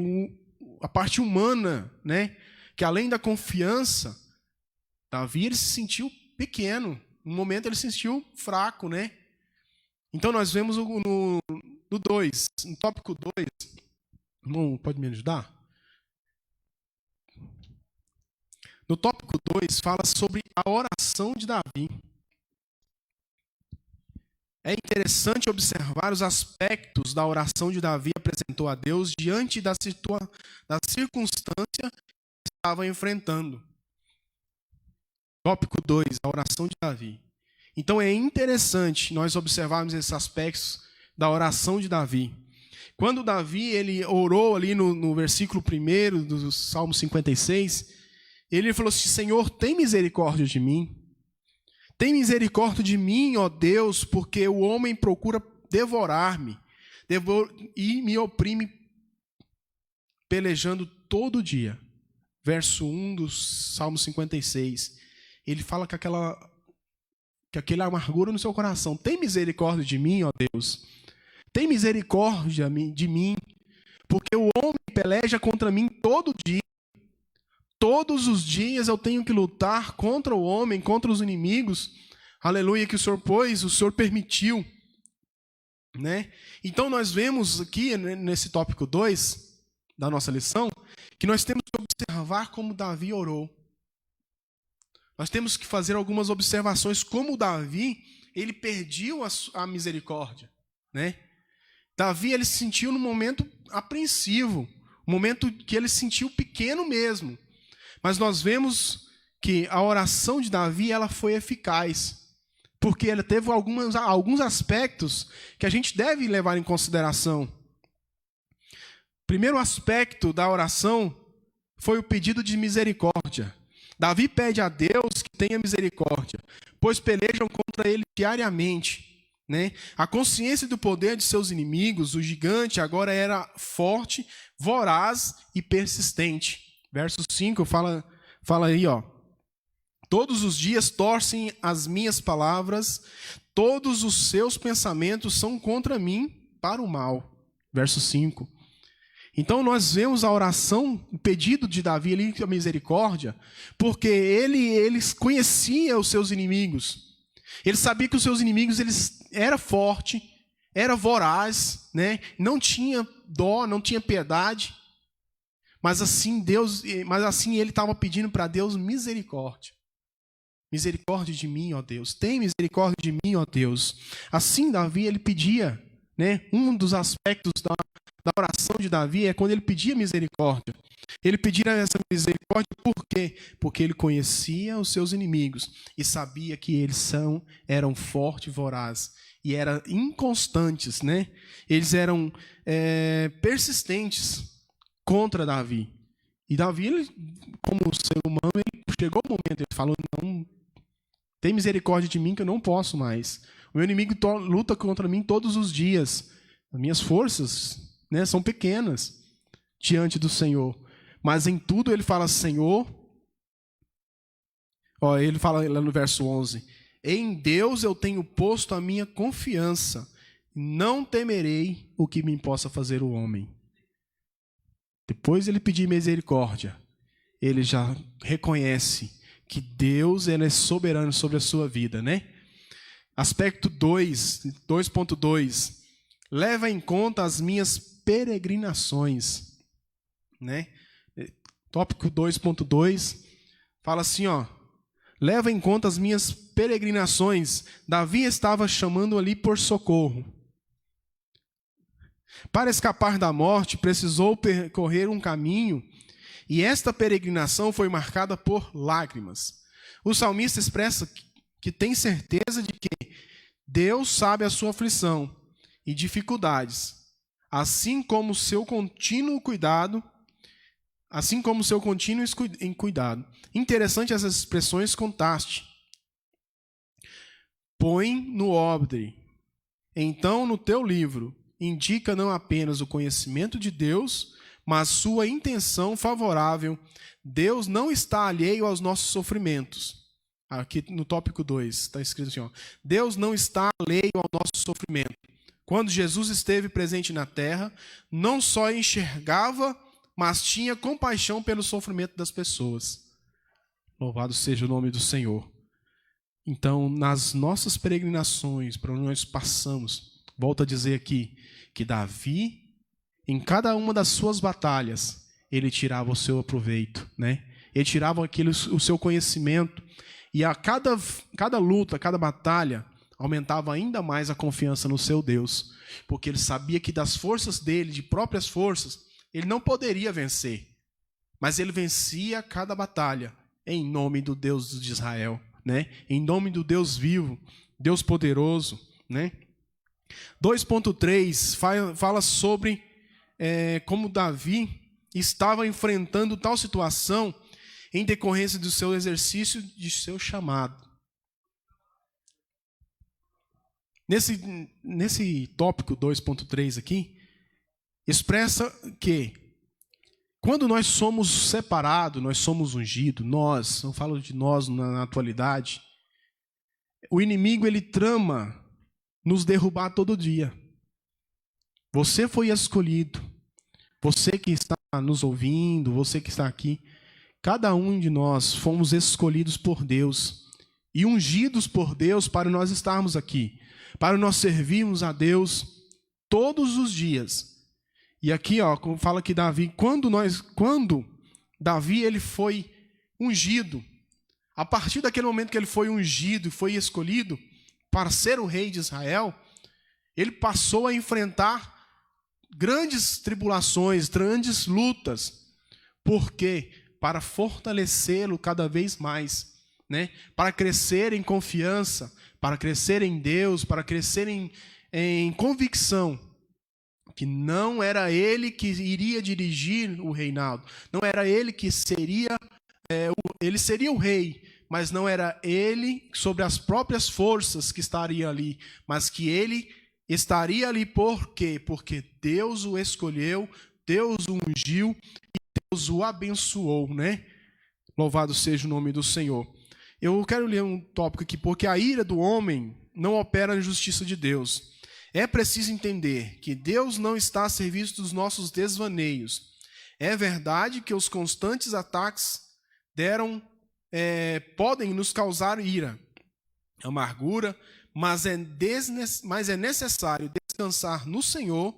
A parte humana, né? Que além da confiança, Davi, ele se sentiu pequeno. No momento ele se sentiu fraco, né? Então nós vemos no 2, no tópico 2. Irmão, pode me ajudar? No tópico 2 fala sobre a oração de Davi. É interessante observar os aspectos da oração de Davi apresentou a Deus diante da circunstância que estava enfrentando. Tópico 2, a oração de Davi. Então é interessante nós observarmos esses aspectos da oração de Davi. Quando Davi ele orou ali no versículo 1 do Salmo 56, ele falou assim, Senhor, tem misericórdia de mim. Tem misericórdia de mim, ó Deus, porque o homem procura devorar-me e me oprime pelejando todo dia. Verso 1 do Salmo 56. Ele fala com aquela amargura no seu coração. Tem misericórdia de mim, ó Deus. Tem misericórdia de mim, porque o homem peleja contra mim todo dia. Todos os dias eu tenho que lutar contra o homem, contra os inimigos. Aleluia, que o Senhor pôs, o Senhor permitiu. Né? Então nós vemos aqui, nesse tópico 2 da nossa lição, que nós temos que observar como Davi orou. Nós temos que fazer algumas observações como Davi, ele perdeu a misericórdia. Né? Davi, ele se sentiu num momento apreensivo, um momento que ele se sentiu pequeno mesmo. Mas nós vemos que a oração de Davi, ela foi eficaz, porque ele teve alguns aspectos que a gente deve levar em consideração. Primeiro aspecto da oração foi o pedido de misericórdia. Davi pede a Deus que tenha misericórdia, pois pelejam contra ele diariamente. Né? A consciência do poder de seus inimigos, o gigante, agora era forte, voraz e persistente. Verso 5 fala aí, ó. Todos os dias torcem as minhas palavras, todos os seus pensamentos são contra mim para o mal. Verso 5. Então nós vemos a oração, o pedido de Davi ali, a misericórdia, porque ele conhecia os seus inimigos. Ele sabia que os seus inimigos era forte, era voraz, né? Não tinha dó, não tinha piedade. Mas assim ele estava pedindo para Deus misericórdia. Misericórdia de mim, ó Deus. Tem misericórdia de mim, ó Deus. Assim Davi, ele pedia, né? Um dos aspectos da oração de Davi é quando ele pedia misericórdia. Ele pedia essa misericórdia por quê? Porque ele conhecia os seus inimigos e sabia que eles eram fortes e vorazes e eram inconstantes, né? Eles eram persistentes contra Davi. E Davi, ele, como ser humano, ele chegou o momento, ele falou, não, tem misericórdia de mim que eu não posso mais. O meu inimigo luta contra mim todos os dias. As minhas forças, né, são pequenas diante do Senhor. Mas em tudo ele fala, Senhor, ó, ele fala lá no verso 11, em Deus eu tenho posto a minha confiança, não temerei o que me possa fazer o homem. Depois ele pedir misericórdia, ele já reconhece que Deus ele é soberano sobre a sua vida, né? Aspecto 2.2, leva em conta as minhas peregrinações, né? Tópico 2.2 fala assim, ó, leva em conta as minhas peregrinações. Davi estava chamando ali por socorro. Para escapar da morte, precisou percorrer um caminho, e esta peregrinação foi marcada por lágrimas. O salmista expressa que tem certeza de que Deus sabe a sua aflição e dificuldades, assim como o seu contínuo cuidado. Interessante essas expressões contraste. Põe no odre. Então, no teu livro, indica não apenas o conhecimento de Deus, mas sua intenção favorável. Deus não está alheio aos nossos sofrimentos. Aqui no tópico 2, está escrito assim, ó, Deus não está alheio ao nosso sofrimento. Quando Jesus esteve presente na terra, não só enxergava, mas tinha compaixão pelo sofrimento das pessoas. Louvado seja o nome do Senhor. Então, nas nossas peregrinações, para onde nós passamos, volto a dizer aqui, que Davi, em cada uma das suas batalhas, ele tirava o seu proveito, né? Ele tirava o seu conhecimento, e a cada luta, cada batalha, aumentava ainda mais a confiança no seu Deus, porque ele sabia que das forças dele, de próprias forças, ele não poderia vencer, mas ele vencia cada batalha em nome do Deus de Israel, né? Em nome do Deus vivo, Deus poderoso, né? 2.3 fala sobre como Davi estava enfrentando tal situação em decorrência do seu exercício de seu chamado. Nesse tópico 2.3 aqui, expressa que quando nós somos separados, nós somos ungidos, nós, eu falo de nós na atualidade, o inimigo ele trama nos derrubar todo dia. Você foi escolhido, você que está nos ouvindo, você que está aqui, cada um de nós fomos escolhidos por Deus e ungidos por Deus para nós estarmos aqui, para nós servirmos a Deus todos os dias. E aqui, ó, fala que Davi, quando Davi ele foi ungido, a partir daquele momento que ele foi ungido e foi escolhido para ser o rei de Israel, ele passou a enfrentar grandes tribulações, grandes lutas. Por quê? Para fortalecê-lo cada vez mais, né? Para crescer em confiança, para crescer em Deus, para crescer em convicção que não era ele que iria dirigir o reinado, não era ele que seria, ele seria o rei, mas não era ele sobre as próprias forças que estaria ali, mas que ele estaria ali por quê? Porque Deus o escolheu, Deus o ungiu e Deus o abençoou, né? Louvado seja o nome do Senhor. Eu quero ler um tópico aqui, porque a ira do homem não opera na justiça de Deus. É preciso entender que Deus não está a serviço dos nossos desvaneios. É verdade que os constantes ataques podem nos causar ira, amargura, mas é necessário descansar no Senhor,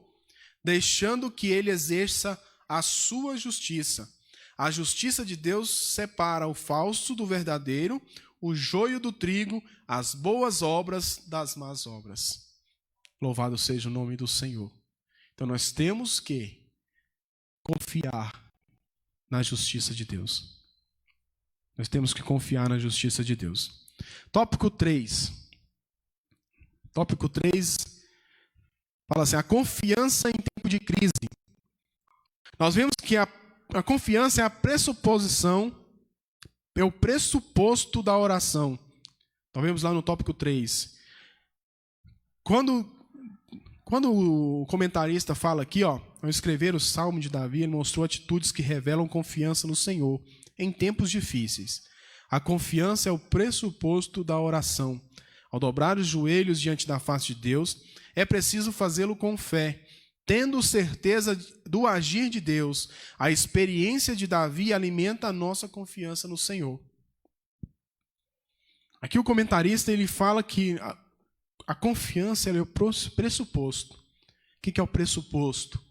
deixando que Ele exerça a sua justiça. A justiça de Deus separa o falso do verdadeiro, o joio do trigo, as boas obras das más obras. Louvado seja o nome do Senhor. Então nós temos que confiar na justiça de Deus. Nós temos que confiar na justiça de Deus. Tópico 3. Tópico 3 fala assim, a confiança em tempo de crise. Nós vemos que a confiança é a pressuposição, é o pressuposto da oração. Nós vemos lá no tópico 3. Quando o comentarista fala aqui, ó, ao escrever o Salmo de Davi, ele mostrou atitudes que revelam confiança no Senhor em tempos difíceis. A confiança é o pressuposto da oração. Ao dobrar os joelhos diante da face de Deus, é preciso fazê-lo com fé, tendo certeza do agir de Deus. A experiência de Davi alimenta a nossa confiança no Senhor. Aqui o comentarista ele fala que a confiança é o pressuposto. O que é o pressuposto?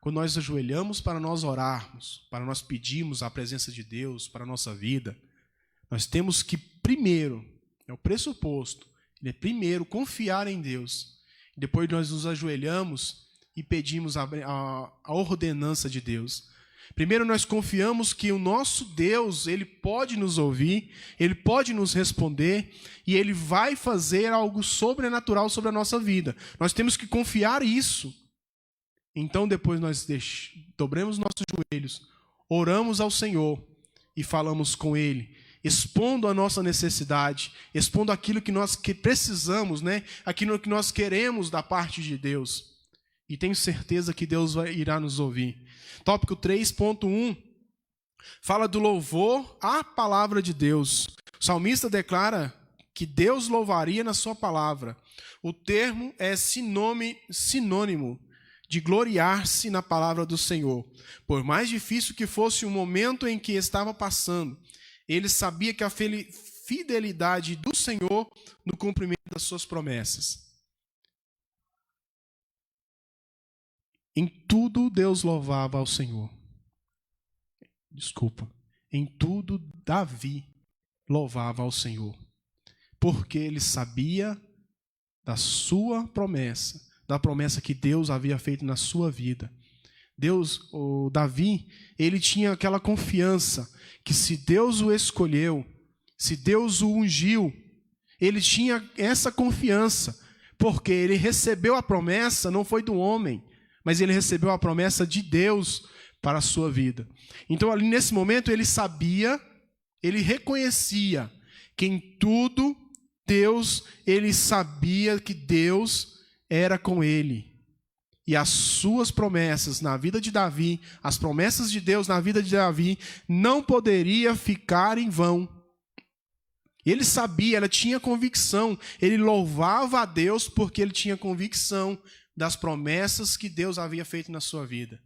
Quando nós ajoelhamos para nós orarmos, para nós pedirmos a presença de Deus para a nossa vida, nós temos que primeiro, é o pressuposto, primeiro confiar em Deus. Depois nós nos ajoelhamos e pedimos a ordenança de Deus. Primeiro nós confiamos que o nosso Deus, Ele pode nos ouvir, Ele pode nos responder e Ele vai fazer algo sobrenatural sobre a nossa vida. Nós temos que confiar nisso. Então depois nós dobremos nossos joelhos, oramos ao Senhor e falamos com Ele, expondo a nossa necessidade, expondo aquilo que nós precisamos, né? Aquilo que nós queremos da parte de Deus. E tenho certeza que Deus irá nos ouvir. Tópico 3.1 fala do louvor à palavra de Deus. O salmista declara que Deus louvaria na sua palavra. O termo é sinônimo de gloriar-se na palavra do Senhor. Por mais difícil que fosse o momento em que estava passando, ele sabia que a fidelidade do Senhor no cumprimento das suas promessas. Em tudo Deus louvava ao Senhor. Em tudo Davi louvava ao Senhor. Porque ele sabia da sua promessa, da promessa que Deus havia feito na sua vida. Davi, ele tinha aquela confiança que se Deus o escolheu, se Deus o ungiu, ele tinha essa confiança, porque ele recebeu a promessa, não foi do homem, mas ele recebeu a promessa de Deus para a sua vida. Então, ali nesse momento, ele sabia, ele reconhecia que em tudo Deus, ele sabia que Deus era com ele. E as suas promessas na vida de Davi, as promessas de Deus na vida de Davi, não poderia ficar em vão. Ele sabia, ele tinha convicção, ele louvava a Deus porque ele tinha convicção das promessas que Deus havia feito na sua vida.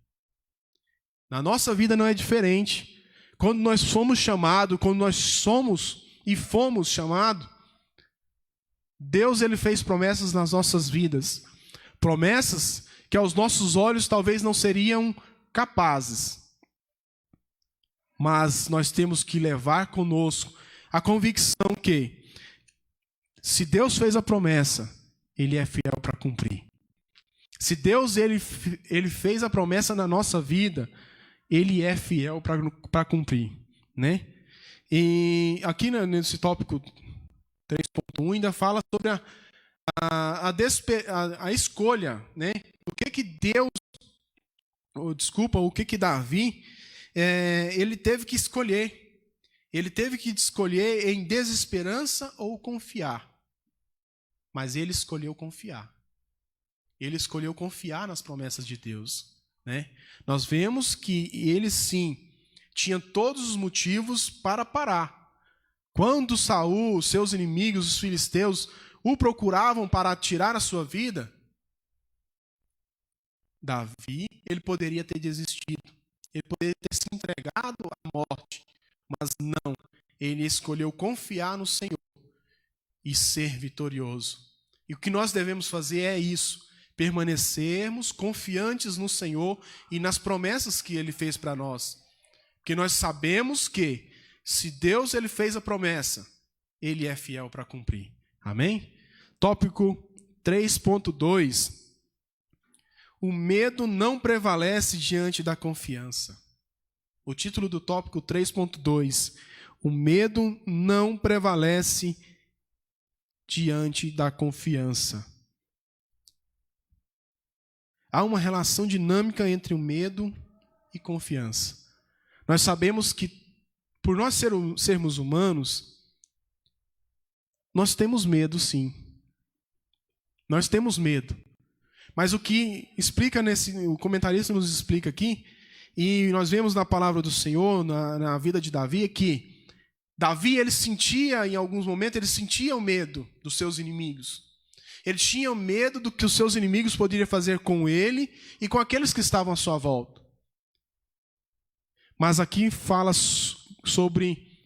Na nossa vida não é diferente. Quando nós somos chamados, quando nós somos e fomos chamados, Deus ele fez promessas nas nossas vidas. Promessas que aos nossos olhos talvez não seriam capazes. Mas nós temos que levar conosco a convicção que, se Deus fez a promessa, ele é fiel para cumprir. Se Deus ele fez a promessa na nossa vida, ele é fiel para cumprir, né? E aqui nesse tópico 3.1 ainda fala sobre a escolha, né? O que Deus, o que Davi, ele teve que escolher. Ele teve que escolher em desesperança ou confiar. Mas ele escolheu confiar. Ele escolheu confiar nas promessas de Deus, né? Nós vemos que ele sim tinha todos os motivos para parar. Quando Saul, seus inimigos, os filisteus, o procuravam para tirar a sua vida, Davi, ele poderia ter desistido. Ele poderia ter se entregado à morte. Mas não, ele escolheu confiar no Senhor e ser vitorioso. E o que nós devemos fazer é isso, permanecermos confiantes no Senhor e nas promessas que ele fez para nós. Porque nós sabemos que, se Deus ele fez a promessa, ele é fiel para cumprir. Amém? Tópico 3.2. O medo não prevalece diante da confiança. O título do tópico 3.2. O medo não prevalece diante da confiança. Há uma relação dinâmica entre o medo e confiança. Nós sabemos que, por nós sermos humanos, nós temos medo, sim. Nós temos medo. Mas o que explica o comentarista nos explica aqui, e nós vemos na palavra do Senhor, na vida de Davi, é que Davi, ele sentia, em alguns momentos, ele sentia o medo dos seus inimigos. Ele tinha medo do que os seus inimigos poderiam fazer com ele e com aqueles que estavam à sua volta. Mas aqui fala sobre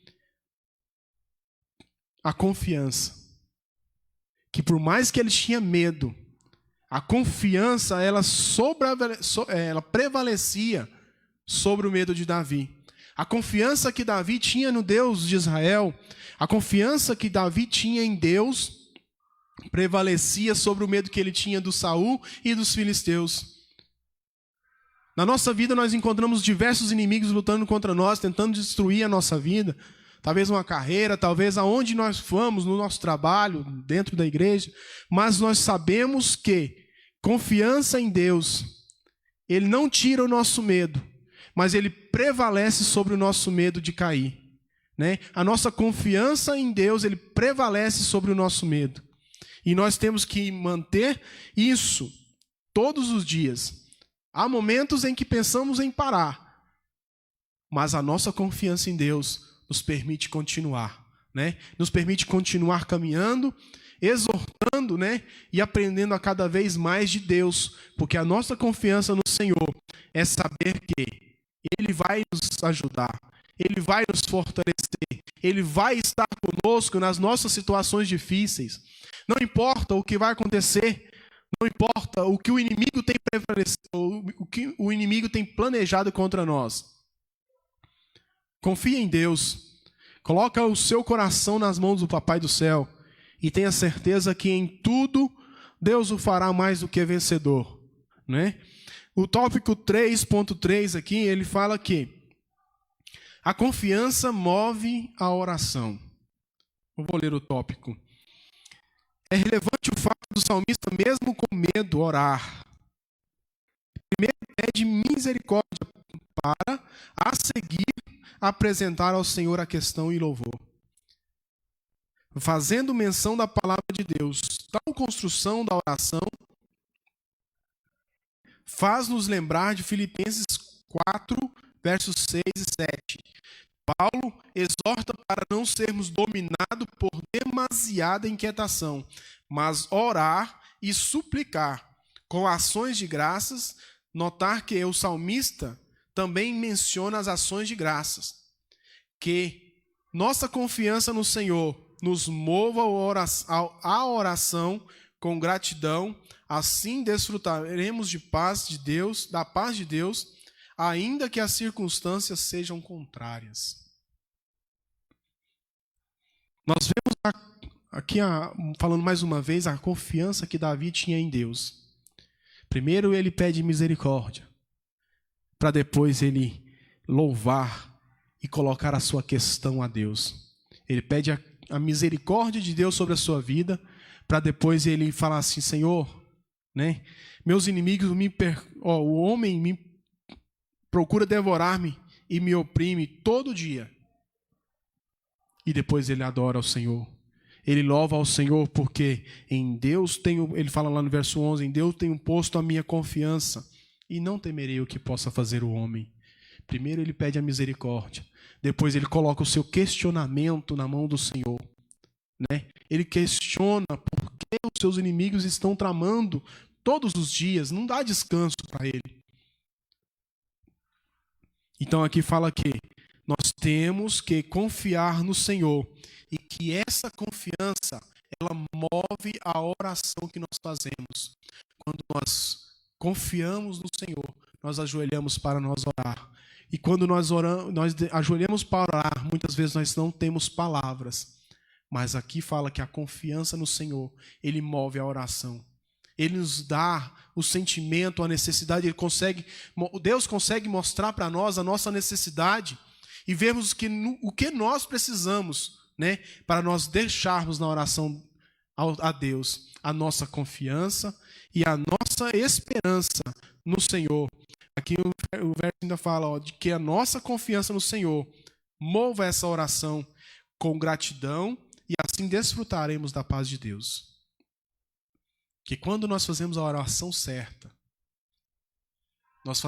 a confiança. Que por mais que ele tinha medo, a confiança, ela prevalecia sobre o medo de Davi. A confiança que Davi tinha no Deus de Israel, a confiança que Davi tinha em Deus, prevalecia sobre o medo que ele tinha do Saul e dos filisteus. Na nossa vida nós encontramos diversos inimigos lutando contra nós, tentando destruir a nossa vida. Talvez uma carreira, talvez aonde nós vamos, no nosso trabalho, dentro da igreja. Mas nós sabemos que confiança em Deus, ele não tira o nosso medo, mas ele prevalece sobre o nosso medo de cair, né? A nossa confiança em Deus, ele prevalece sobre o nosso medo. E nós temos que manter isso todos os dias. Há momentos em que pensamos em parar, mas a nossa confiança em Deus nos permite continuar, né? Nos permite continuar caminhando, exortando, né? E aprendendo a cada vez mais de Deus, porque a nossa confiança no Senhor é saber que Ele vai nos ajudar, Ele vai nos fortalecer, Ele vai estar conosco nas nossas situações difíceis. Não importa o que vai acontecer, não importa o que o inimigo tem o que o inimigo tem planejado contra nós. Confia em Deus. Coloca o seu coração nas mãos do Papai do Céu e tenha certeza que em tudo Deus o fará mais do que vencedor, né? O tópico 3.3 aqui, ele fala que a confiança move a oração. Eu vou ler o tópico. É relevante o fato do salmista, mesmo com medo, orar. Primeiro pede misericórdia para, a seguir, apresentar ao Senhor a questão e louvor. fazendo menção da palavra de Deus. Tal construção da oração faz-nos lembrar de Filipenses 4, versos 6 e 7. Paulo exorta para não sermos dominados por demasiada inquietação, mas orar e suplicar com ações de graças. Notar que o salmista também menciona as ações de graças. Que nossa confiança no Senhor nos mova à oração com gratidão, assim desfrutaremos de paz de Deus, da paz de Deus, ainda que as circunstâncias sejam contrárias. Nós vemos aqui, falando mais uma vez, a confiança que Davi tinha em Deus. Primeiro ele pede misericórdia, para depois ele louvar e colocar a sua questão a Deus. Ele pede a misericórdia de Deus sobre a sua vida, para depois ele falar assim: Senhor, né, meus inimigos, o homem me procura devorar-me e me oprime todo dia. E depois ele adora ao Senhor. Ele louva ao Senhor porque em Deus tenho, ele fala lá no verso 11, em Deus tenho posto a minha confiança e não temerei o que possa fazer o homem. Primeiro ele pede a misericórdia, depois ele coloca o seu questionamento na mão do Senhor, né? Ele questiona por que os seus inimigos estão tramando todos os dias, não dá descanso para ele. Então aqui fala que nós temos que confiar no Senhor e que essa confiança, ela move a oração que nós fazemos. Quando nós confiamos no Senhor, nós ajoelhamos para nós orar. E quando nós ajoelhamos para orar, muitas vezes nós não temos palavras. Mas aqui fala que a confiança no Senhor, ele move a oração. Ele nos dá o sentimento, a necessidade, Deus consegue mostrar para nós a nossa necessidade e vermos o que nós precisamos, né, para nós deixarmos na oração a Deus a nossa confiança e a nossa esperança no Senhor. Aqui o verso ainda fala de que a nossa confiança no Senhor mova essa oração com gratidão e assim desfrutaremos da paz de Deus. Que quando nós fazemos a oração certa, nós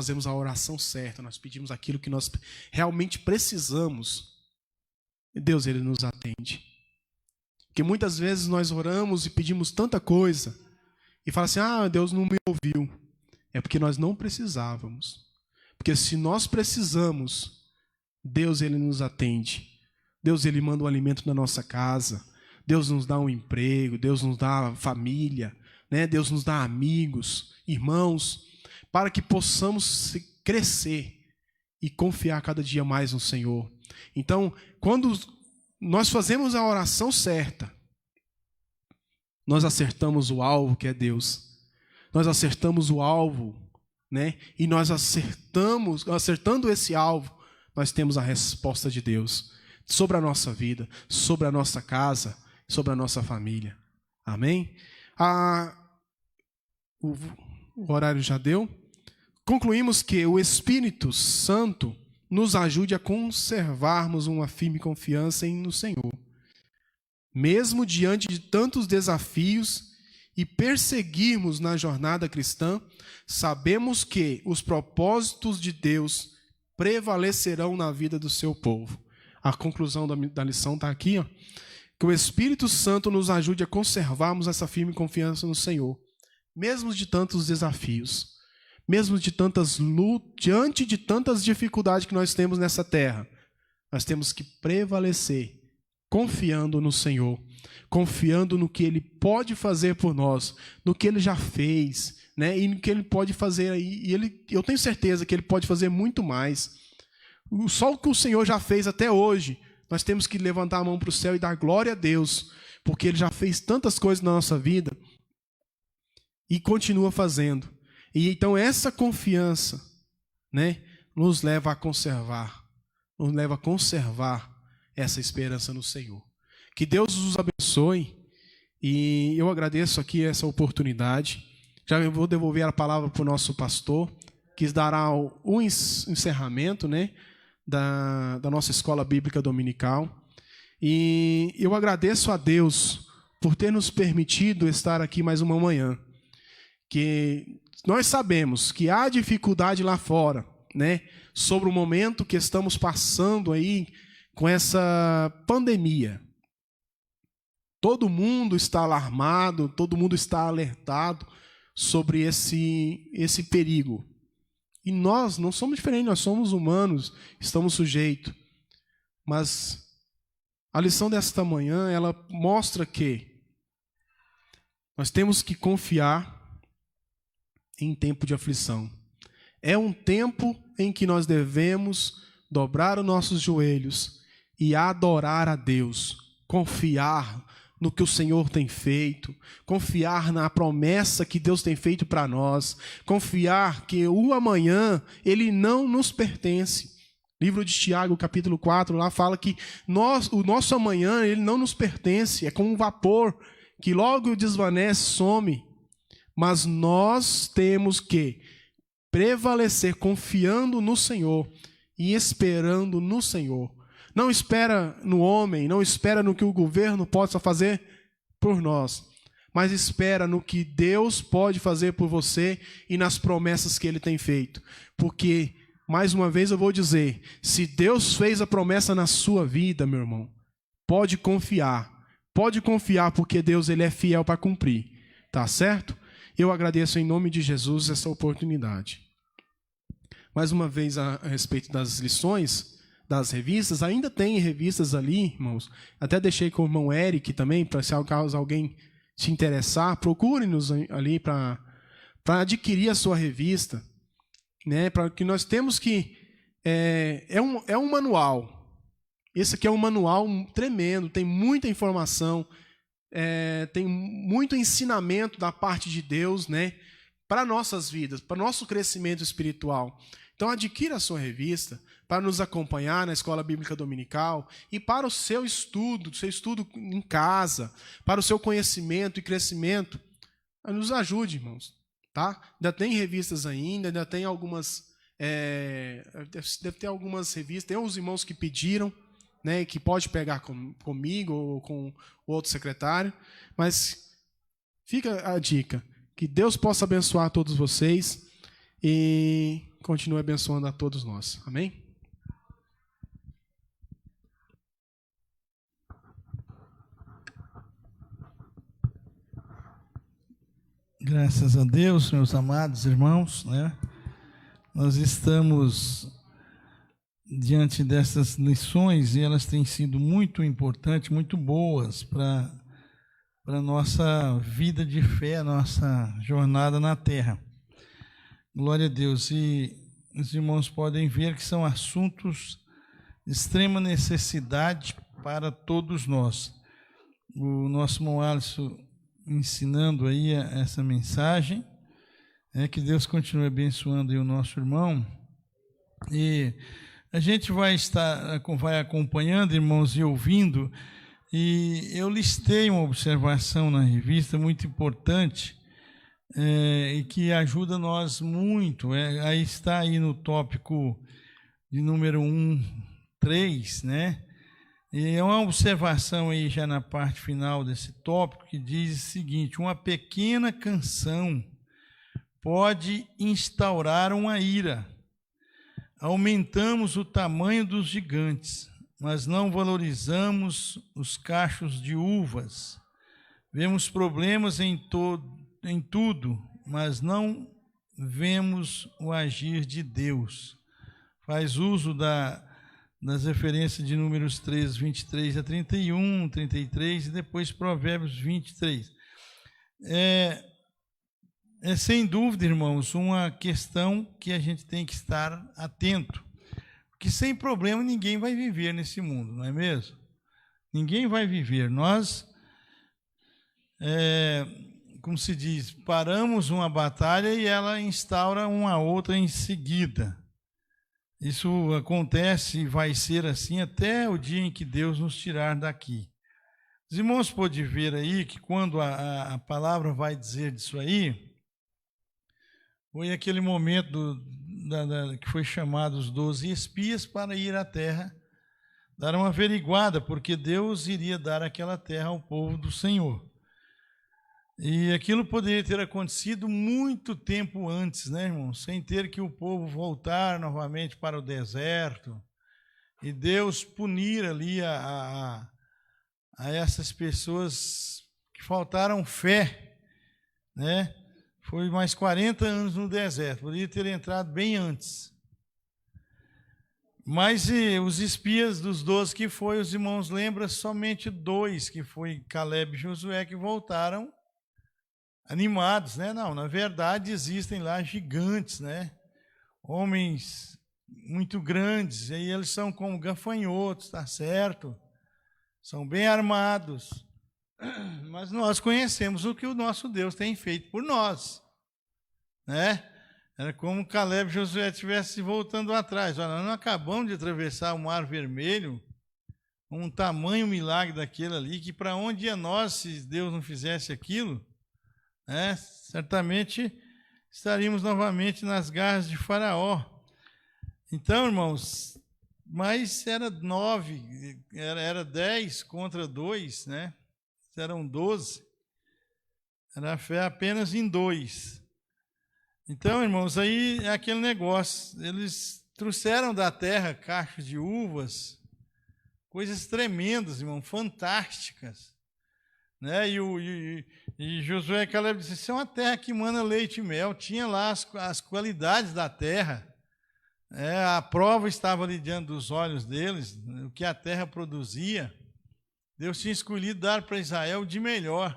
pedimos aquilo que nós realmente precisamos, e Deus, ele nos atende. Porque muitas vezes nós oramos e pedimos tanta coisa, e fala assim: Deus não me ouviu. É porque nós não precisávamos. Porque se nós precisamos, Deus, ele nos atende. Deus, ele manda um alimento na nossa casa. Deus nos dá um emprego, Deus nos dá família, né? Deus nos dá amigos, irmãos, para que possamos crescer e confiar cada dia mais no Senhor. Então, quando nós fazemos a oração certa, nós acertamos o alvo que é Deus. Nós acertamos o alvo, né? E nós acertando esse alvo, nós temos a resposta de Deus sobre a nossa vida, sobre a nossa casa, sobre a nossa família. Amém? O horário já deu. Concluímos que o Espírito Santo nos ajude a conservarmos uma firme confiança no Senhor. Mesmo diante de tantos desafios e perseguirmos na jornada cristã, sabemos que os propósitos de Deus prevalecerão na vida do seu povo. A conclusão da lição está aqui, ó. Que o Espírito Santo nos ajude a conservarmos essa firme confiança no Senhor, mesmo de tantos desafios, mesmo de tantas lutas, diante de tantas dificuldades que nós temos nessa terra, nós temos que prevalecer, confiando no Senhor, confiando no que Ele pode fazer por nós, no que Ele já fez, né? E no que Ele pode fazer aí. E eu tenho certeza que Ele pode fazer muito mais. Só o que o Senhor já fez até hoje, nós temos que levantar a mão para o céu e dar glória a Deus, porque Ele já fez tantas coisas na nossa vida e continua fazendo. E então essa confiança, né, nos leva a conservar essa esperança no Senhor. Que Deus os abençoe e eu agradeço aqui essa oportunidade. Já vou devolver a palavra para o nosso pastor, que dará o encerramento, né, da nossa escola bíblica dominical. E eu agradeço a Deus por ter nos permitido estar aqui mais uma manhã. Que nós sabemos que há dificuldade lá fora, né, sobre o momento que estamos passando aí com essa pandemia. Todo mundo está alarmado, todo mundo está alertado sobre esse perigo. E nós não somos diferentes, nós somos humanos, estamos sujeitos. Mas a lição desta manhã, ela mostra que nós temos que confiar em tempo de aflição. É um tempo em que nós devemos dobrar os nossos joelhos e adorar a Deus, confiar no que o Senhor tem feito, confiar na promessa que Deus tem feito para nós, confiar que o amanhã, ele não nos pertence. Livro de Tiago, capítulo 4, lá fala que o nosso amanhã, ele não nos pertence, é como um vapor que logo desvanece, some. Mas nós temos que prevalecer confiando no Senhor e esperando no Senhor. Não espera no homem, não espera no que o governo possa fazer por nós, mas espera no que Deus pode fazer por você e nas promessas que Ele tem feito. Porque, mais uma vez eu vou dizer, se Deus fez a promessa na sua vida, meu irmão, pode confiar porque Deus ele é fiel para cumprir, tá certo? Eu agradeço em nome de Jesus essa oportunidade. Mais uma vez a respeito das lições, das revistas, ainda tem revistas ali, irmãos. Até deixei com o irmão Eric também, para se caso alguém se interessar, procure-nos ali para adquirir a sua revista, né? Para que nós temos que é um manual. Esse aqui é um manual tremendo, tem muita informação, tem muito ensinamento da parte de Deus, né? Para nossas vidas, para nosso crescimento espiritual. Então adquira a sua revista para nos acompanhar na Escola Bíblica Dominical e para o seu estudo em casa, para o seu conhecimento e crescimento. Nos ajude, irmãos, tá? Ainda tem revistas ainda tem algumas, deve ter algumas revistas, tem uns irmãos que pediram, né, que pode pegar comigo ou com o outro secretário, mas fica a dica, que Deus possa abençoar todos vocês e continue abençoando a todos nós. Amém? Graças a Deus, meus amados irmãos, né? Nós estamos diante dessas lições e elas têm sido muito importantes, muito boas para a nossa vida de fé, a nossa jornada na terra. Glória a Deus. E os irmãos podem ver que são assuntos de extrema necessidade para todos nós. O nosso irmão Alisson ensinando aí essa mensagem, que Deus continue abençoando aí o nosso irmão. E a gente vai acompanhando, irmãos, e ouvindo. E eu listei uma observação na revista muito importante, e que ajuda nós muito. Aí está aí no tópico de número 1.3, né? E é uma observação aí já na parte final desse tópico que diz o seguinte: uma pequena canção pode instaurar uma ira. Aumentamos o tamanho dos gigantes, mas não valorizamos os cachos de uvas. Vemos problemas em tudo, mas não vemos o agir de Deus. Faz uso das referências de Números 13, 23 a 31, 33 e depois Provérbios 23. É sem dúvida, irmãos, uma questão que a gente tem que estar atento. Porque sem problema ninguém vai viver nesse mundo, não é mesmo? Ninguém vai viver. Nós, como se diz, paramos uma batalha e ela instaura uma outra em seguida. Isso acontece e vai ser assim até o dia em que Deus nos tirar daqui. Os irmãos podem ver aí que quando a palavra vai dizer disso aí, foi aquele momento que foi chamado os 12 espias para ir à terra dar uma averiguada, porque Deus iria dar aquela terra ao povo do Senhor. E aquilo poderia ter acontecido muito tempo antes, né, irmãos? Sem ter que o povo voltar novamente para o deserto e Deus punir ali a essas pessoas que faltaram fé, né? Foi mais 40 anos no deserto, poderia ter entrado bem antes. Mas os espias dos 12 que foi, os irmãos lembram, somente 2, que foi Caleb e Josué, que voltaram animados, né? Não, na verdade existem lá gigantes, né? Homens muito grandes, e eles são como gafanhotos, tá certo? São bem armados. Mas nós conhecemos o que o nosso Deus tem feito por nós, né? Era como Caleb e Josué estivessem voltando atrás. Olha, nós não acabamos de atravessar o Mar Vermelho, um tamanho milagre daquele ali, que para onde ia nós, se Deus não fizesse aquilo, né? Certamente estaríamos novamente nas garras de Faraó. Então, irmãos, mas era 9, era 10 contra 2, né? Eram 12. Era fé apenas em 2. Então, irmãos, aí é aquele negócio. Eles trouxeram da terra cachos de uvas, coisas tremendas, irmão, fantásticas. Né? E Josué e Caleb disseram, isso é uma terra que mana leite e mel. Tinha lá as qualidades da terra. A prova estava ali diante dos olhos deles, o que a terra produzia. Deus tinha escolhido dar para Israel de melhor,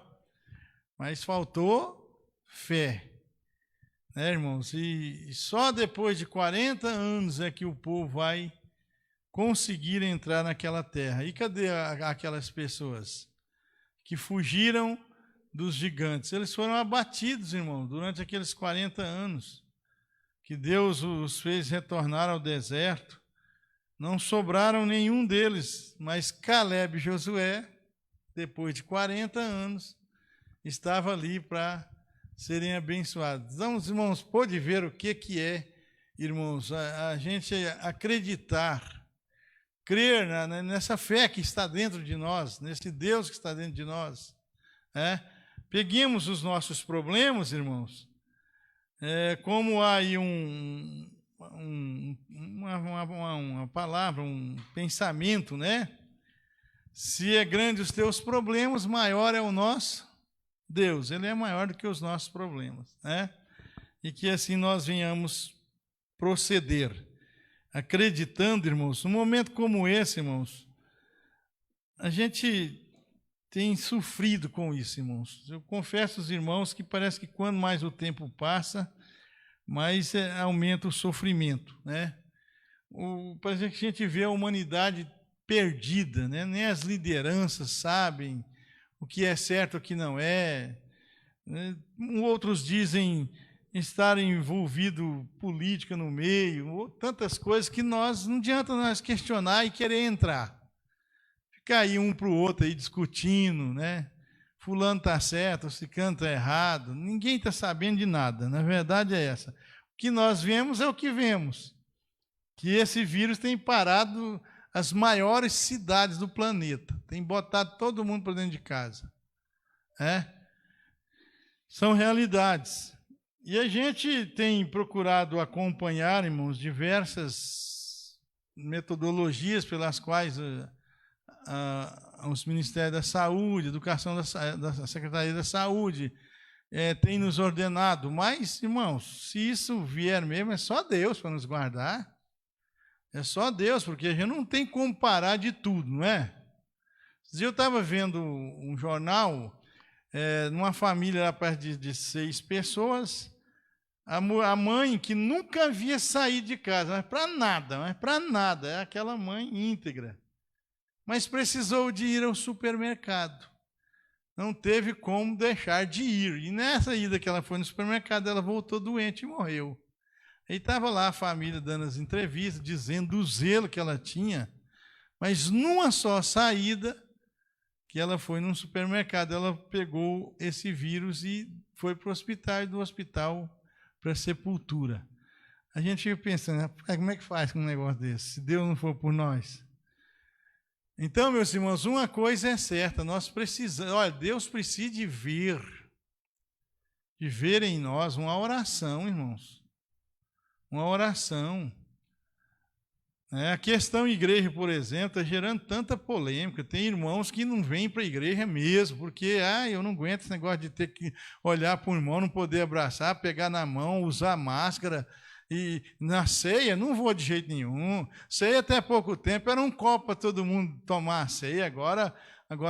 mas faltou fé, né, irmãos? E só depois de 40 anos é que o povo vai conseguir entrar naquela terra. E cadê aquelas pessoas que fugiram dos gigantes? Eles foram abatidos, irmãos, durante aqueles 40 anos que Deus os fez retornar ao deserto. Não sobraram nenhum deles, mas Caleb e Josué, depois de 40 anos, estavam ali para serem abençoados. Então, os irmãos, pode ver o que é, irmãos, a gente acreditar, crer nessa fé que está dentro de nós, nesse Deus que está dentro de nós. Peguemos os nossos problemas, irmãos, como há aí uma palavra, um pensamento, né? Se é grande os teus problemas, maior é o nosso Deus. Ele é maior do que os nossos problemas, né? E que assim nós venhamos proceder, acreditando, irmãos. Num momento como esse, irmãos, a gente tem sofrido com isso, irmãos. Eu confesso aos irmãos que parece que quanto mais o tempo passa, mais aumenta o sofrimento, né? Parece que a gente vê a humanidade perdida, né? Nem as lideranças sabem o que é certo e o que não é. Outros dizem estar envolvido política no meio, tantas coisas que não adianta nós questionar e querer entrar. Ficar aí um para o outro aí discutindo, né? Fulano está certo, ciclano está errado. Ninguém está sabendo de nada. Na verdade é essa. O que nós vemos é o que vemos. Que esse vírus tem parado as maiores cidades do planeta. Tem botado todo mundo para dentro de casa. São realidades. E a gente tem procurado acompanhar, irmãos, diversas metodologias pelas quais os Ministérios da Saúde, Educação da Secretaria da Saúde, tem nos ordenado. Mas, irmãos, se isso vier mesmo, é só Deus para nos guardar. É só Deus, porque a gente não tem como parar de tudo, não é? Eu estava vendo um jornal, numa família lá perto de 6 pessoas, a mãe que nunca havia saído de casa, mas para nada, é aquela mãe íntegra. Mas precisou de ir ao supermercado. Não teve como deixar de ir. E nessa ida que ela foi no supermercado, ela voltou doente e morreu. Aí estava lá a família dando as entrevistas, dizendo o zelo que ela tinha, mas numa só saída, que ela foi num supermercado, ela pegou esse vírus e foi para o hospital, e do hospital para a sepultura. A gente fica pensando, como é que faz com um negócio desse, se Deus não for por nós? Então, meus irmãos, uma coisa é certa, nós precisamos, olha, Deus precisa de ver em nós uma oração, irmãos. Uma oração. A questão igreja, por exemplo, está gerando tanta polêmica. Tem irmãos que não vêm para a igreja mesmo, porque eu não aguento esse negócio de ter que olhar para o irmão, não poder abraçar, pegar na mão, usar máscara. E na ceia, não vou de jeito nenhum. Ceia até pouco tempo era um copo para todo mundo tomar a ceia, agora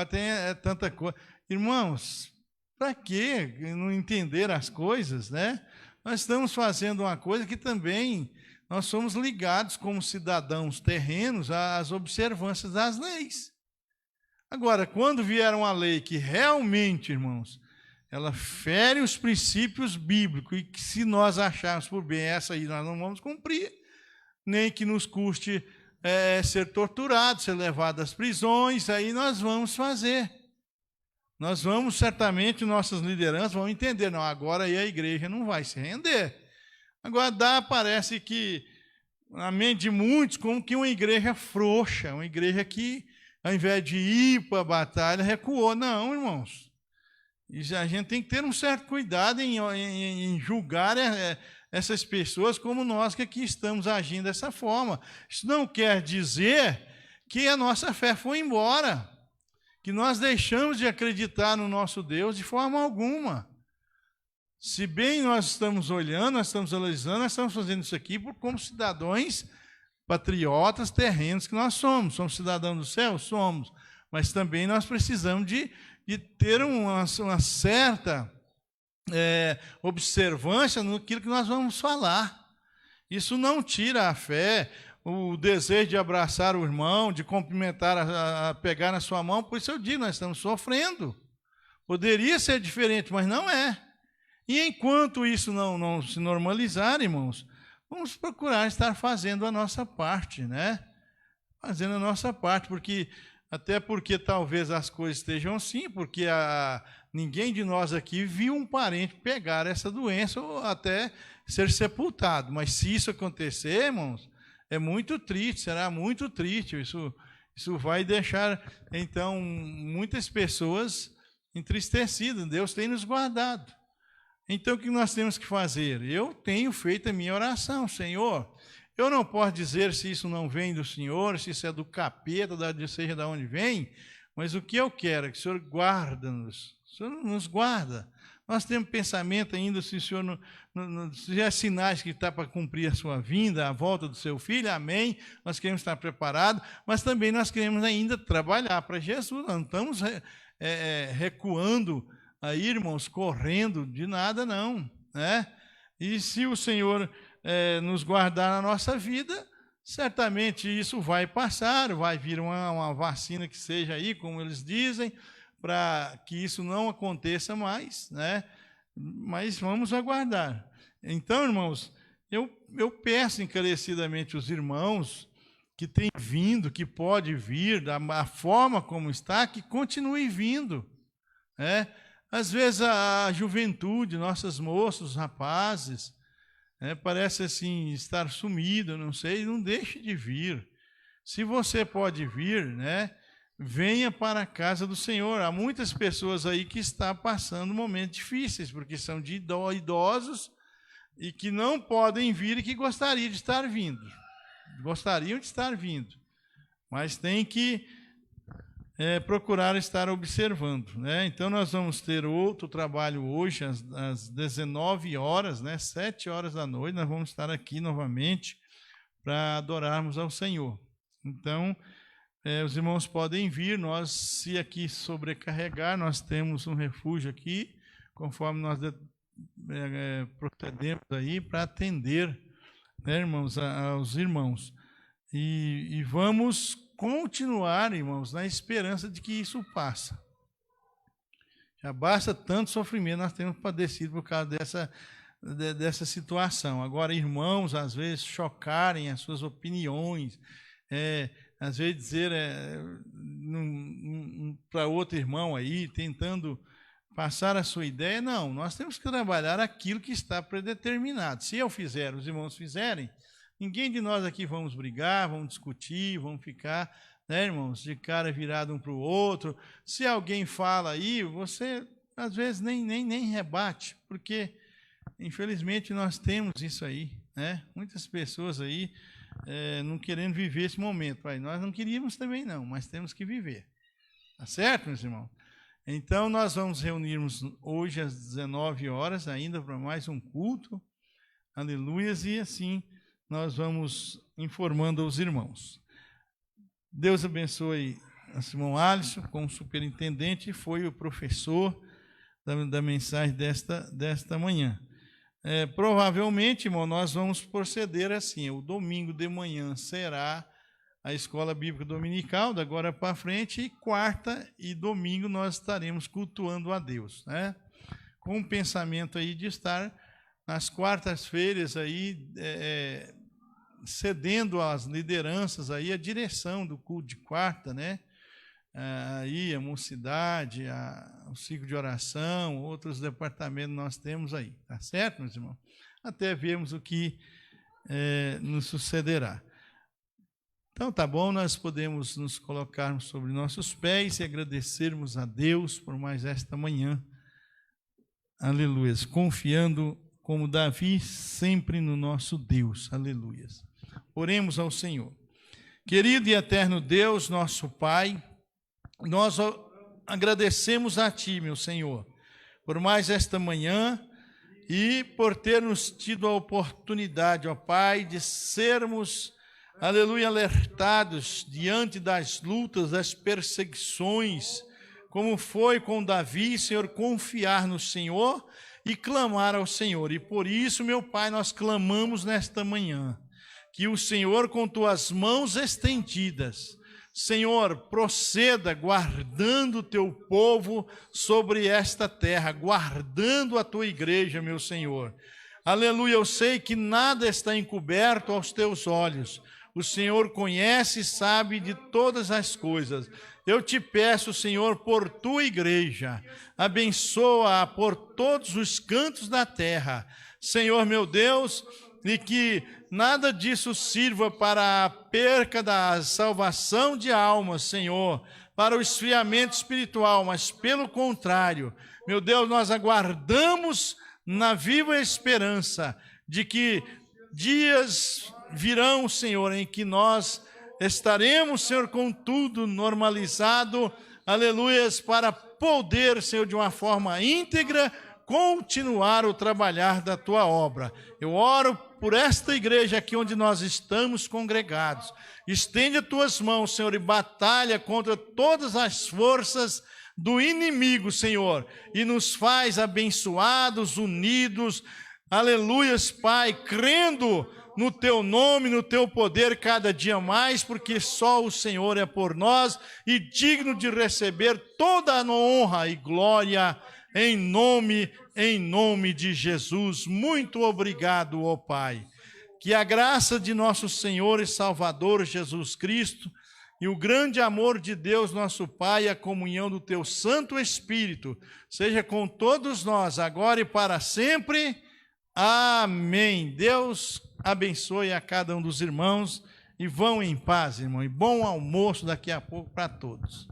tem tanta coisa. Irmãos, para que não entender as coisas, né? Nós estamos fazendo uma coisa que também nós somos ligados como cidadãos terrenos às observâncias das leis. Agora, quando vier uma lei que realmente, irmãos, ela fere os princípios bíblicos e que se nós acharmos por bem essa aí nós não vamos cumprir, nem que nos custe ser torturado, ser levado às prisões, aí nós vamos fazer. Nós vamos, certamente, nossas lideranças vão entender, não, agora aí a igreja não vai se render. Agora parece que, na mente de muitos, como que uma igreja frouxa, uma igreja que, ao invés de ir para a batalha, recuou. Não, irmãos. E a gente tem que ter um certo cuidado em julgar essas pessoas como nós que aqui estamos agindo dessa forma. Isso não quer dizer que a nossa fé foi embora, que nós deixamos de acreditar no nosso Deus de forma alguma. Se bem nós estamos olhando, nós estamos analisando, nós estamos fazendo isso aqui como cidadãos patriotas terrenos que nós somos. Somos cidadãos do céu? Somos. Mas também nós precisamos de ter uma certa observância naquilo que nós vamos falar. Isso não tira a fé, o desejo de abraçar o irmão, de cumprimentar, a pegar na sua mão. Por isso eu digo, nós estamos sofrendo. Poderia ser diferente, mas não é. E enquanto isso não se normalizar, irmãos, vamos procurar estar fazendo a nossa parte, né? Fazendo a nossa parte, até porque talvez as coisas estejam assim, porque ninguém de nós aqui viu um parente pegar essa doença ou até ser sepultado. Mas se isso acontecer, irmãos, é muito triste, será muito triste. Isso vai deixar, então, muitas pessoas entristecidas. Deus tem nos guardado. Então, o que nós temos que fazer? Eu tenho feito a minha oração, Senhor. Eu não posso dizer se isso não vem do Senhor, se isso é do capeta, seja de onde vem, mas o que eu quero é que o Senhor guarda-nos. O Senhor nos guarda. Nós temos pensamento ainda, se o Senhor se há sinais que está para cumprir a sua vinda, a volta do seu filho, amém. Nós queremos estar preparados, mas também nós queremos ainda trabalhar para Jesus. Não estamos recuando aí, irmãos, correndo de nada, não, né? E se o Senhor nos guardar na nossa vida, certamente isso vai passar, vai vir uma vacina que seja aí, como eles dizem, para que isso não aconteça mais, né? Mas vamos aguardar. Então, irmãos, eu peço encarecidamente os irmãos que têm vindo, que pode vir, da forma como está, que continue vindo, né? Às vezes a juventude, nossos moços, rapazes, parece assim estar sumido, não sei, não deixe de vir. Se você pode vir, né, venha para a casa do Senhor. Há muitas pessoas aí que estão passando momentos difíceis, porque são de idosos e que não podem vir e que gostariam de estar vindo. Gostariam de estar vindo, mas tem que procurar estar observando, né? Então, nós vamos ter outro trabalho hoje, às 19 horas, né? 7 horas da noite, nós vamos estar aqui novamente para adorarmos ao Senhor. Então, os irmãos podem vir, nós, se aqui sobrecarregar, nós temos um refúgio aqui, conforme nós procedemos aí para atender, né, irmãos, aos irmãos. E vamos continuar, irmãos, na esperança de que isso passa. Já basta tanto sofrimento nós temos padecido por causa dessa situação. Agora, irmãos, às vezes, chocarem as suas opiniões, às vezes dizer para outro irmão aí, tentando passar a sua ideia, não, nós temos que trabalhar aquilo que está predeterminado. Se eu fizer, os irmãos fizerem, ninguém de nós aqui vamos brigar, vamos discutir, vamos ficar né, irmãos? De cara virado um para o outro. Se alguém fala aí, você às vezes nem rebate, porque infelizmente nós temos isso aí, né? Muitas pessoas aí não querendo viver esse momento. Pai, nós não queríamos também não, mas temos que viver. Tá certo, meus irmãos? Então, nós vamos reunirmos hoje às 19 horas, ainda para mais um culto. Aleluias, e assim nós vamos informando aos irmãos. Deus abençoe a Simão Alisson, como superintendente, foi o professor da mensagem desta manhã. Provavelmente, irmão, nós vamos proceder assim. O domingo de manhã será a Escola Bíblica Dominical, da agora para frente, e quarta e domingo nós estaremos cultuando a Deus, né? Com o pensamento aí de estar nas quartas-feiras aí, cedendo às lideranças aí a direção do culto de quarta, né? Aí a mocidade, o ciclo de oração, outros departamentos nós temos aí, tá certo, meus irmãos? Até vermos o que nos sucederá. Então, tá bom, nós podemos nos colocarmos sobre nossos pés e agradecermos a Deus por mais esta manhã. Aleluia. Confiando, como Davi, sempre no nosso Deus. Aleluia. Oremos ao Senhor. Querido e eterno Deus, nosso Pai, nós agradecemos a Ti, meu Senhor, por mais esta manhã e por ter nos tido a oportunidade, ó Pai, de sermos, aleluia, alertados diante das lutas, das perseguições, como foi com Davi, Senhor, confiar no Senhor e clamar ao Senhor. E por isso, meu Pai, nós clamamos nesta manhã, que o Senhor, com tuas mãos estendidas, Senhor, proceda guardando o teu povo sobre esta terra, guardando a tua igreja, meu Senhor. Aleluia, eu sei que nada está encoberto aos teus olhos. O Senhor conhece e sabe de todas as coisas. Eu te peço, Senhor, por tua igreja, abençoa-a por todos os cantos da terra. Senhor, meu Deus, e que nada disso sirva para a perca da salvação de almas, Senhor, para o esfriamento espiritual, mas pelo contrário, meu Deus, nós aguardamos na viva esperança de que dias virão, Senhor, em que nós estaremos, Senhor, com tudo normalizado, aleluias, para poder, Senhor, de uma forma íntegra, continuar o trabalhar da tua obra. Eu oro por esta igreja aqui onde nós estamos congregados. Estende as tuas mãos, Senhor, e batalha contra todas as forças do inimigo, Senhor, e nos faz abençoados, unidos, aleluias, Pai, crendo no teu nome, no teu poder cada dia mais, porque só o Senhor é por nós e digno de receber toda a honra e glória em nome de Jesus. Muito obrigado, ó Pai. Que a graça de nosso Senhor e Salvador Jesus Cristo e o grande amor de Deus, nosso Pai, e a comunhão do teu Santo Espírito seja com todos nós, agora e para sempre. Amém. Deus abençoe a cada um dos irmãos e vão em paz, irmão. E bom almoço daqui a pouco para todos.